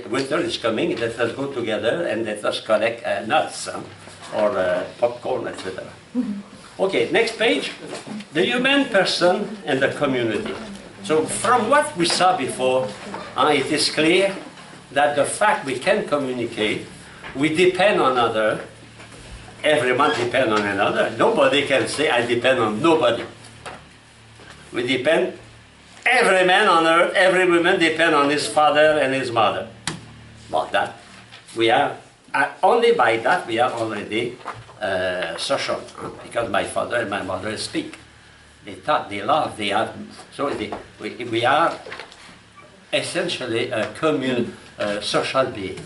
S1: winter is coming, let us go together and let us collect nuts or popcorn, etc. Okay, next page. The human person and the community. So from what we saw before, it is clear that the fact we can communicate, we depend on another, everyone depends on another. Nobody can say, I depend on nobody. We depend, every man on earth, every woman depend on his father and his mother. But that, we are, only by that we are already social, because my father and my mother speak. They talk, they love, they have, so we are essentially a social being.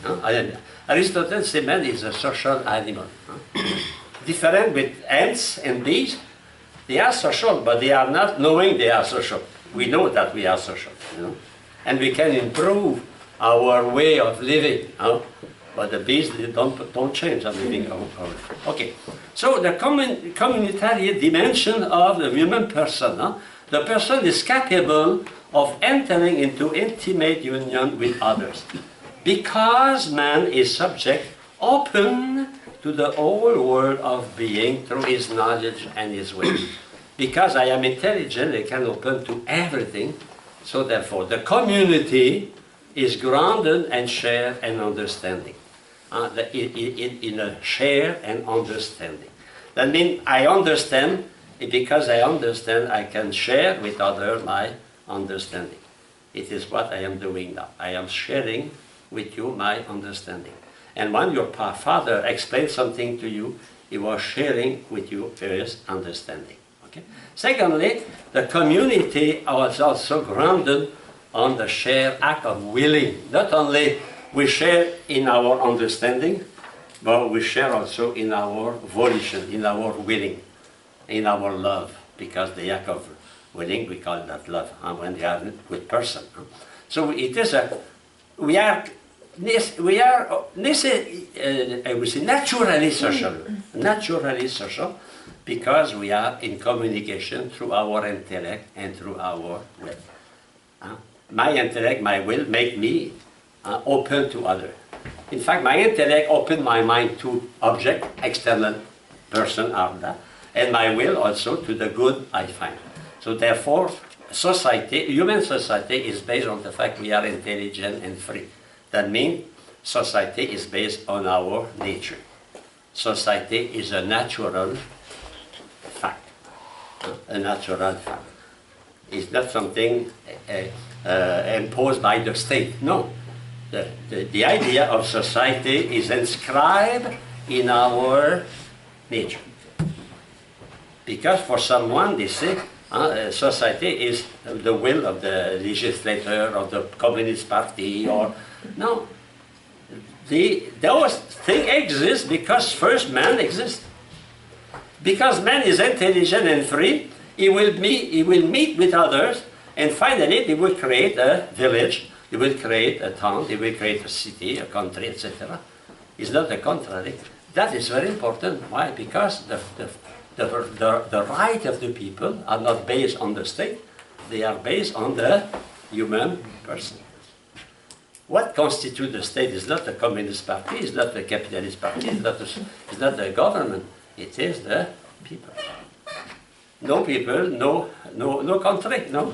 S1: Aristotle said man is a social animal. Different with ants and bees, they are social, but they are not knowing they are social. We know that we are social, and we can improve our way of living. But the bees they don't change their living. Okay, so the communitarian dimension of the human person. The person is capable of entering into intimate union with others, because man is subject, open to the whole world of being through his knowledge and his will. Because I am intelligent, I can open to everything. So therefore, the community is grounded and shared and understanding. In a share and understanding. That means I understand, because I understand, I can share with others my understanding. It is what I am doing now. I am sharing with you my understanding. And when your father explained something to you, he was sharing with you his understanding. Okay? Secondly, the community was also grounded on the shared act of willing. Not only we share in our understanding, but we share also in our volition, in our willing, in our love, because the act of willing, we call that love, when we are with person. So it is we are naturally social, because we are in communication through our intellect and through our will. My intellect, my will, make me open to others. In fact, my intellect opened my mind to object, external person, and my will also to the good I find. So therefore, society, human society is based on the fact we are intelligent and free. That means society is based on our nature. Society is a natural fact. A natural fact. It's not something imposed by the state. No. The idea of society is inscribed in our nature. Because for someone, they say, society is the will of the legislator, of the Communist Party, or... No. Those things exist because first man exists. Because man is intelligent and free, he will meet with others, and finally he will create a village, he will create a town, he will create a city, a country, etc. It's not the contrary. That is very important. Why? Because the right of the people are not based on the state, they are based on the human person. What constitutes the state is not the Communist Party, it's not the Capitalist Party, it's not the government, it is the people. No people, no country, no.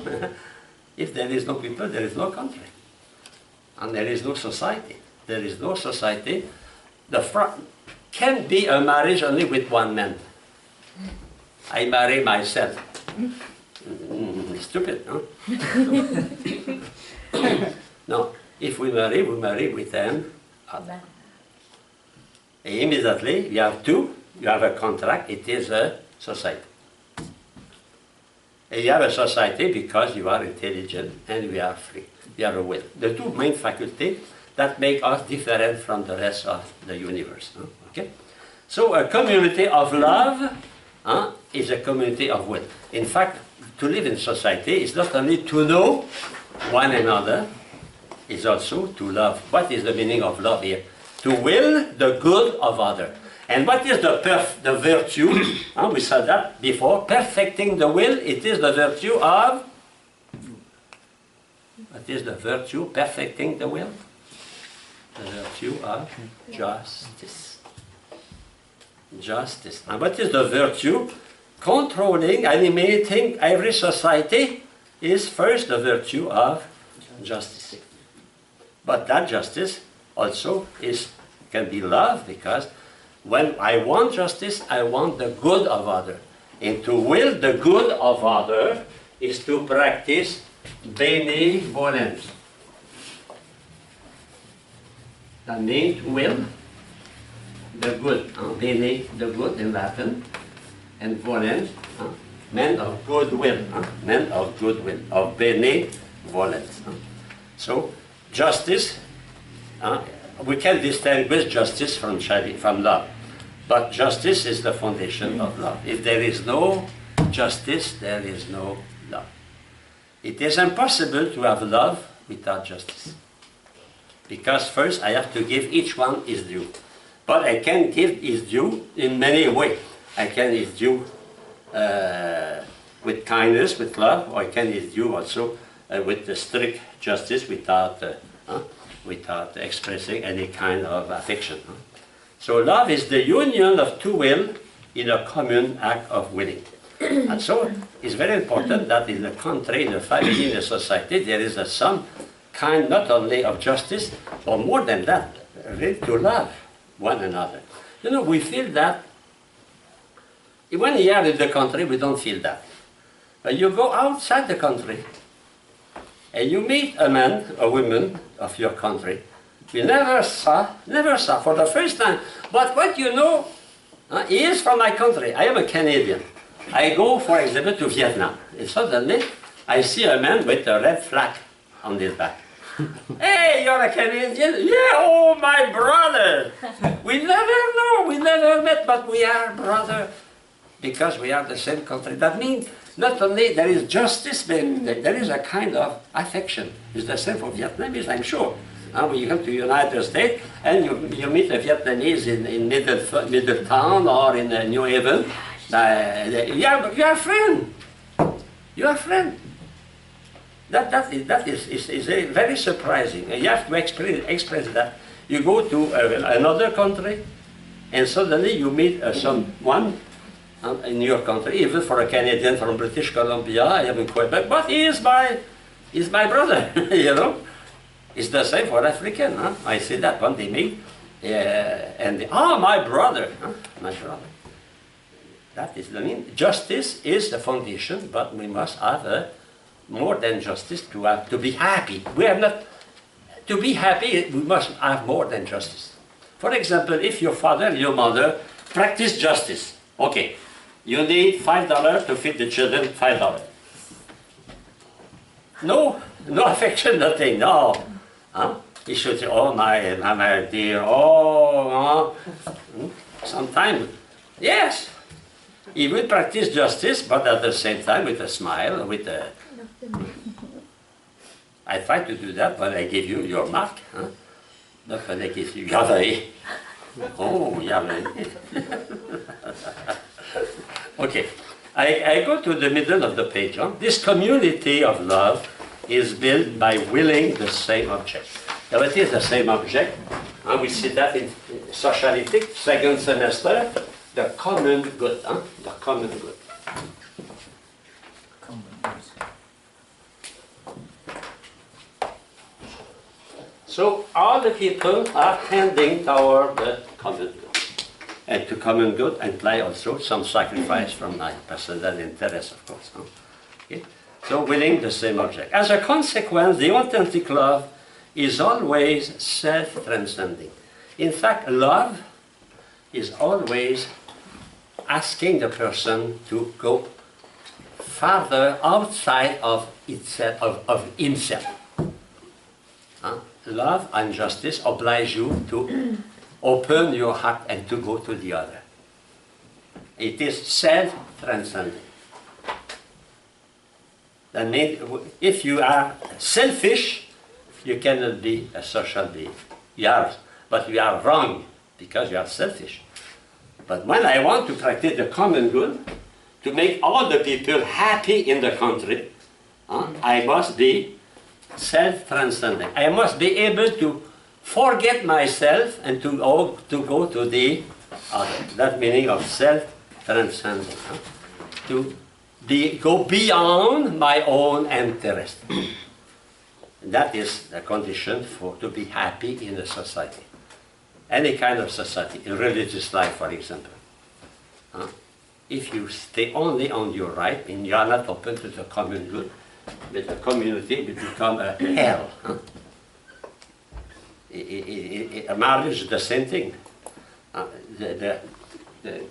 S1: If there is no people, there is no country. And there is no society. There is no society. Can be a marriage only with one man. I marry myself. Stupid, no? No. If we marry with an other. Immediately, we have two, you have a contract, it is a society. And you have a society because you are intelligent and we are free. You have a will. The two main faculties that make us different from the rest of the universe. Okay? So a community of love is a community of will. In fact, to live in society is not only to know one another, it's also to love. What is the meaning of love here? To will the good of others. And what is the virtue? We said that before. Perfecting the will, it is the virtue of... What is the virtue? Perfecting the will? The virtue of justice. Justice. And what is the virtue? Controlling, animating every society is first the virtue of justice. But that justice also can be love, because when I want justice, I want the good of others. And to will the good of others is to practice benevolence. That means to will the good. Bene, the good in Latin, and volens, men of goodwill. Men of goodwill, of benevolence. So, justice, we can distinguish justice from love. But justice is the foundation of love. If there is no justice, there is no love. It is impossible to have love without justice. Because first I have to give each one his due. But I can give his due in many ways. I can give due with kindness, with love, or I can give due also with the strict justice without expressing any kind of affection. So love is the union of two will in a common act of willing. And so it's very important that in the country, in the family, in the society, there is some kind not only of justice, but more than that, really to love one another. You know, we feel that when you are in the country, we don't feel that. But you go outside the country, and you meet a man, a woman of your country, you never saw for the first time. But what you know, he is from my country. I am a Canadian. I go, for example, to Vietnam. And suddenly, I see a man with a red flag on his back. Hey, you're a Canadian? Yeah, oh, my brother. We never know, we never met, but we are brother because we are the same country. That means not only there is justice, but there is a kind of affection. It's the same for Vietnamese, I'm sure. When you come to the United States and you meet a Vietnamese in Middletown or in New Haven, you are a friend. You are a friend. That is very surprising. You have to express that. You go to another country and suddenly you meet someone in your country, even for a Canadian from British Columbia, I am in Quebec, but he is my brother, you know. It's the same for African. I see that when they meet, my brother, my brother. That is the mean. Justice is the foundation, but we must have more than justice to be happy. We have not to be happy. We must have more than justice. For example, if your father, your mother practice justice, okay, you need $5 to feed the children. $5. No affection, nothing. No. He should say, oh my dear, sometimes, yes. He will practice justice, but at the same time with a smile, I try to do that when I give you your mark. Not when I give you Yahweh. Oh, Yahweh. Okay, I go to the middle of the page. This community of love is built by willing the same object. Now it is the same object. We see that in socialistic, second semester, the common good. The common good. So all the people are tending toward the common good. And to common good imply also some sacrifice from my personal interest, of course. Okay? So willing the same object. As a consequence, the authentic love is always self-transcending. In fact, love is always asking the person to go farther outside of itself, of himself. Love and justice oblige you to open your heart and to go to the other. It is self-transcending. That means if you are selfish, you cannot be a social being. You are, but you are wrong because you are selfish. But when I want to practice the common good, to make all the people happy in the country, I must be self-transcending. I must be able to forget myself and to go to the other. That meaning of self-transcending. To go beyond my own interest. That is the condition to be happy in a society. Any kind of society, in religious life, for example. If you stay only on your right and you are not open to the common good, but the community will become a hell. A marriage is the same thing. The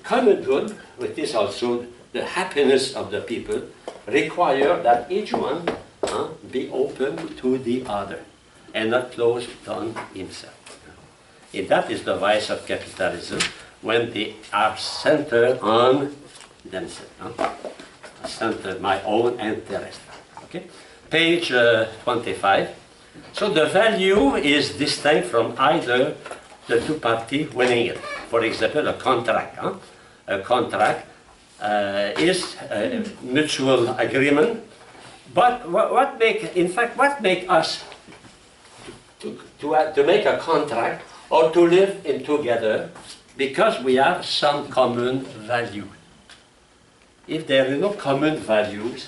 S1: common good, which is also the happiness of the people, require that each one be open to the other and not close on himself. And that is the vice of capitalism, when they are centered on themselves, centered my own interest. Okay? Page 25. So the value is distinct from either the two parties winning it. For example, a contract. A contract is a mutual agreement. But what make us to make a contract or to live in together? Because we have some common value. If there are no common values,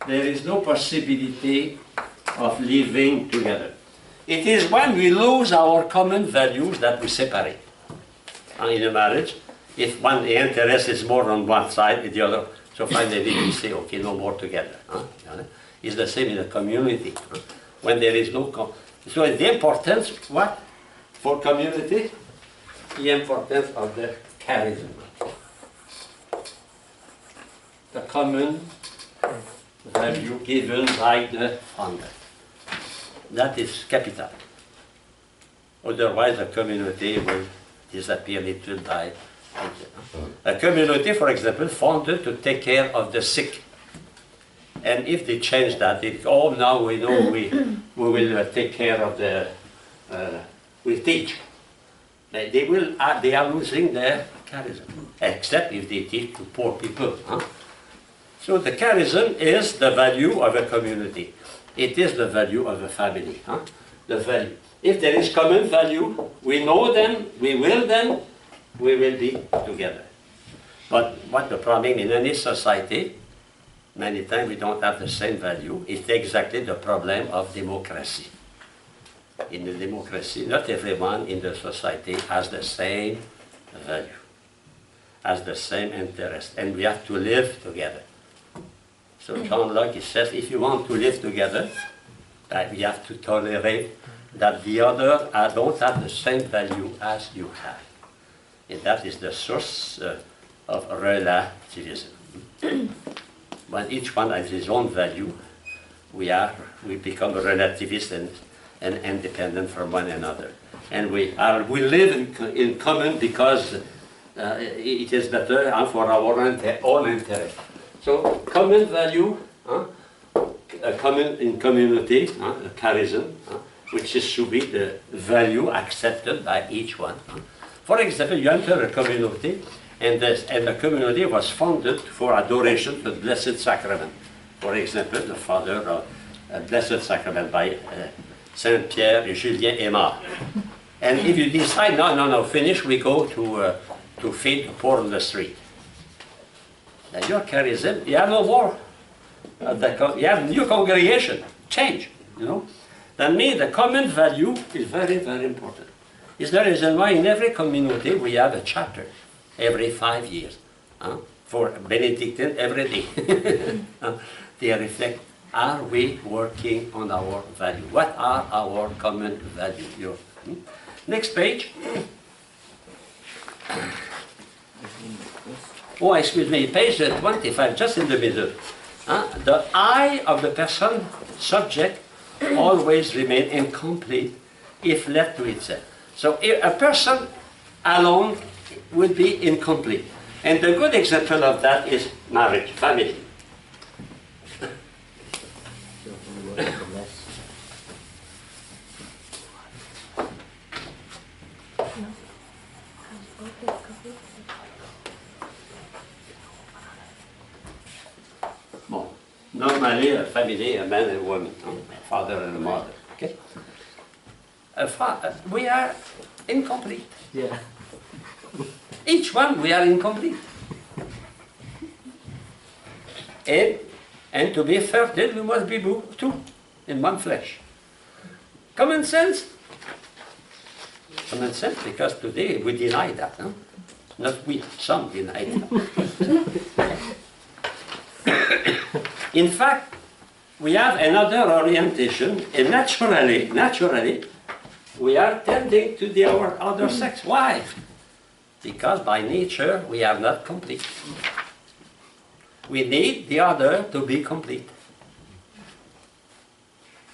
S1: there is no possibility of living together. It is when we lose our common values that we separate. In a marriage, if one interest is more on one side than the other, so finally we say, okay, no more together. It's the same in a community. When there is no... So the importance, what? For community, the importance of the charism. The common value given by the founder. That is capital. Otherwise the community will disappear, it will die. A community, for example, founded to take care of the sick. And if they change that, now we know we will take care of the, we teach. They are losing their charism, except if they teach to poor people. So the charism is the value of a community. It is the value of a family. The value. If there is common value, we know them, we will be together. But what the problem in any society, many times we don't have the same value. It's exactly the problem of democracy. In the democracy, not everyone in the society has the same value, has the same interest, and we have to live together. So John Locke says, if you want to live together, we have to tolerate that the other don't have the same value as you have. And that is the source of relativism. When each one has his own value, we become relativist and independent from one another. And we live in common because it is better for our own interest. So common value, a common in community, a charism, which should be the value accepted by each one. For example, you enter a community, and the community was founded for adoration to the Blessed Sacrament. For example, the Father of Blessed Sacrament by Saint Pierre, Julien, et Marc. And if you decide, no, finish, we go to feed the poor on the street. Now your charism, you have no more. You have new congregation, change, you know. That means the common value is very, very important. Is the reason why in every community we have a chapter every 5 years. For Benedictine, every day. They reflect are we working on our value? What are our common values? Next page. Oh, excuse me, page 25, just in the middle. The I of the person, subject, always remain incomplete if left to itself. So a person alone would be incomplete. And the good example of that is marriage, family. Normally, a family, a man and a woman, a father and a mother. Okay? We are incomplete.
S2: Yeah.
S1: Each one, we are incomplete. And to be fertile, we must be two in one flesh. Common sense? Common sense, because today we deny that. Huh? Not we, some deny that. In fact, we have another orientation, and naturally, we are tending to the other sex. Why? Because by nature, we are not complete. We need the other to be complete.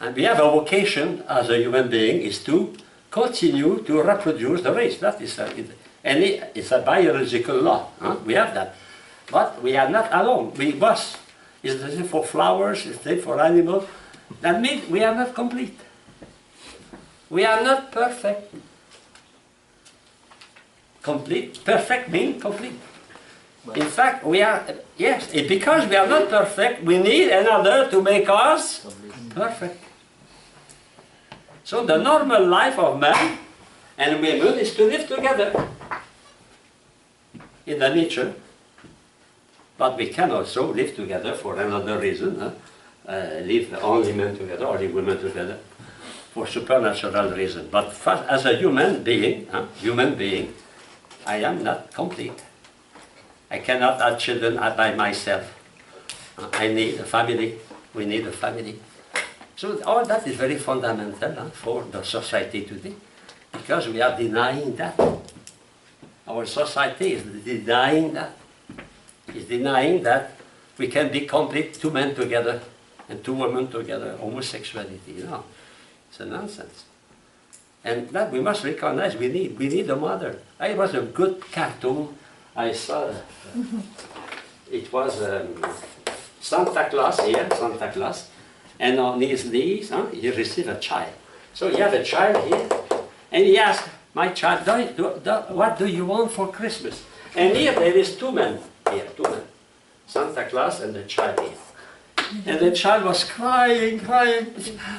S1: And we have a vocation as a human being is to continue to reproduce the race. That is it's a biological law. Huh? We have that. But we are not alone. We must. It's the same for flowers, it's the same for animals. That means we are not complete. We are not perfect. Complete, perfect means complete. In fact, we are, yes, because we are not perfect, we need another to make us perfect. So the normal life of man and women is to live together in the nature. But we can also live together for another reason. Live only men together, only women together, for supernatural reason. But first, as a human being, I am not complete. I cannot have children by myself. I need a family. We need a family. So all that is very fundamental for the society today, because we are denying that. Our society is denying that. Is denying that we can be complete, two men together and two women together, homosexuality. No, it's a nonsense. And that we must recognize we need a mother. It was a good cartoon I saw. It was Santa Claus here, Santa Claus, and on his knees he received a child. So you have a child here, and he asked, my child, what do you want for Christmas? And here there is two men. Here, two men. Santa Claus and the child here. And the child was crying.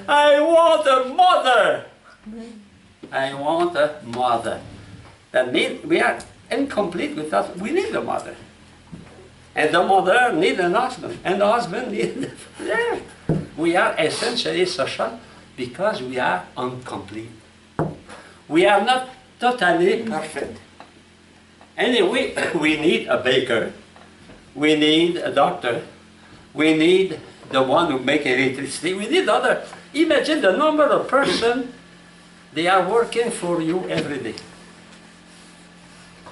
S1: I want a mother! I want a mother. That means we are incomplete without, we need a mother. And the mother needs an husband. And the husband needs, yeah. We are essentially social because we are incomplete. We are not totally perfect. Anyway, we need a baker, we need a doctor, we need the one who makes electricity, we need other. Imagine the number of persons, they are working for you every day.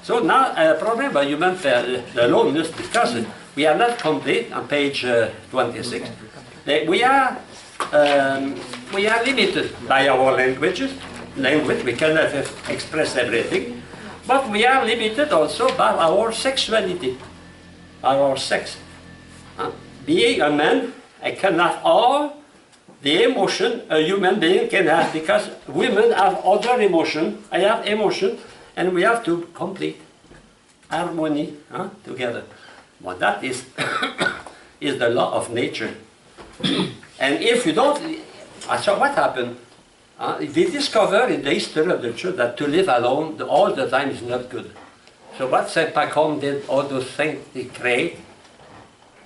S1: So now, a problem by human the loneliness, because we are not complete on page 26. We are limited by our language, we cannot express everything. But we are limited also by our sexuality, our sex. Being a man, I cannot all the emotion a human being can have, because women have other emotion, I have emotion, and we have to complete harmony together. Well, that is, is the law of nature. And if you don't, so what happened? They discovered in the history of the church that to live alone all the time is not good. So what Saint PhAn did, all those things, he created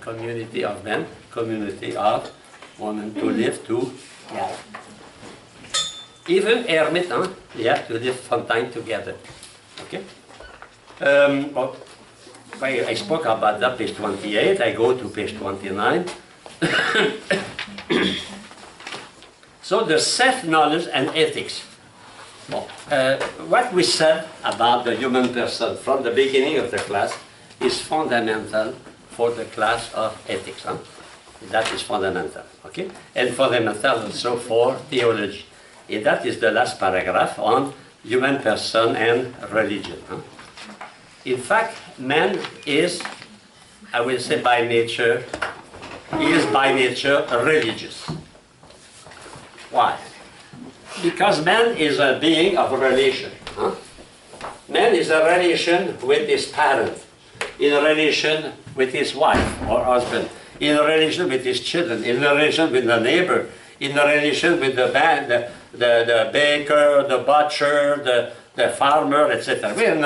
S1: community of men, community of women to live together. Even hermit, they have to live sometime together. Okay? I spoke about that, page 28, I go to page 29. So the self-knowledge and ethics. What we said about the human person from the beginning of the class is fundamental for the class of ethics. Huh? That is fundamental, okay? And fundamental also for theology. And that is the last paragraph on human person and religion. Huh? In fact, man is, I will say by nature, he is by nature religious. Why? Because man is a being of relation. Huh? Man is a relation with his parent, in a relation with his wife or husband, in a relation with his children, in a relation with the neighbor, in a relation with the baker, the butcher, the farmer, etc. We are in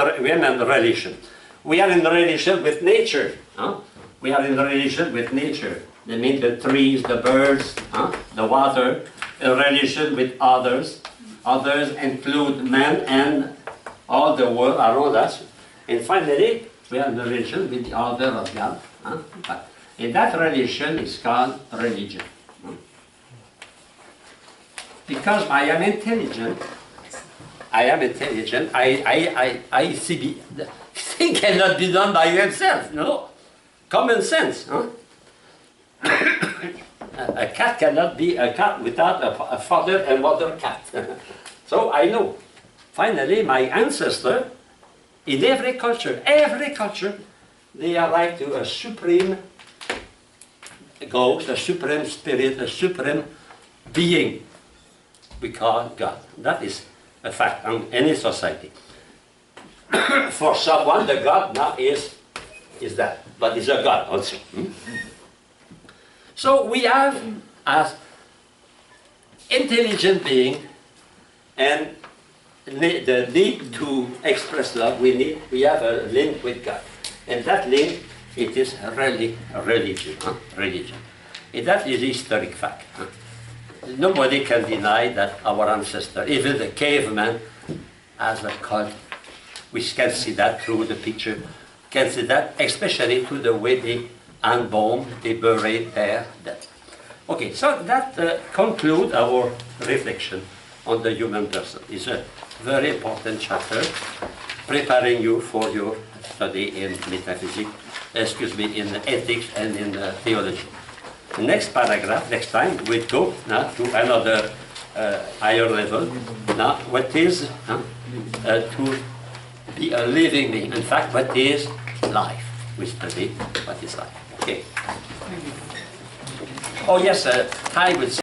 S1: a relation. We are in a relation with nature. Huh? We are in a relation with nature. That means the trees, the birds, the water, a relation with others. Others include man and all the world around us. And finally, we are in a relation with the order of God. And that relation is called religion. Because I am intelligent, I see things cannot be done by themselves, no? Common sense, huh? A cat cannot be a cat without a father and mother cat. So I know. Finally, my ancestor, in every culture, they arrive to a supreme ghost, a supreme spirit, a supreme being we call God. That is a fact in any society. For someone, the God now is that, but is a God also. So we have, as intelligent being, and the need to express love, we have a link with God. And that link, it is really a religion. Religion. And that is a historic fact. Nobody can deny that our ancestor, even the caveman, has a cult. We can see that through the picture. Can see that especially through the way they unbound, they buried their dead. Okay, so that concludes our reflection on the human person. It's a very important chapter, preparing you for your study in metaphysics, in ethics and in theology. The next paragraph, next time, we'll go now to another higher level. Now, what is to be a living being? In fact, what is life? We study what is life. Okay. Oh yes, I would say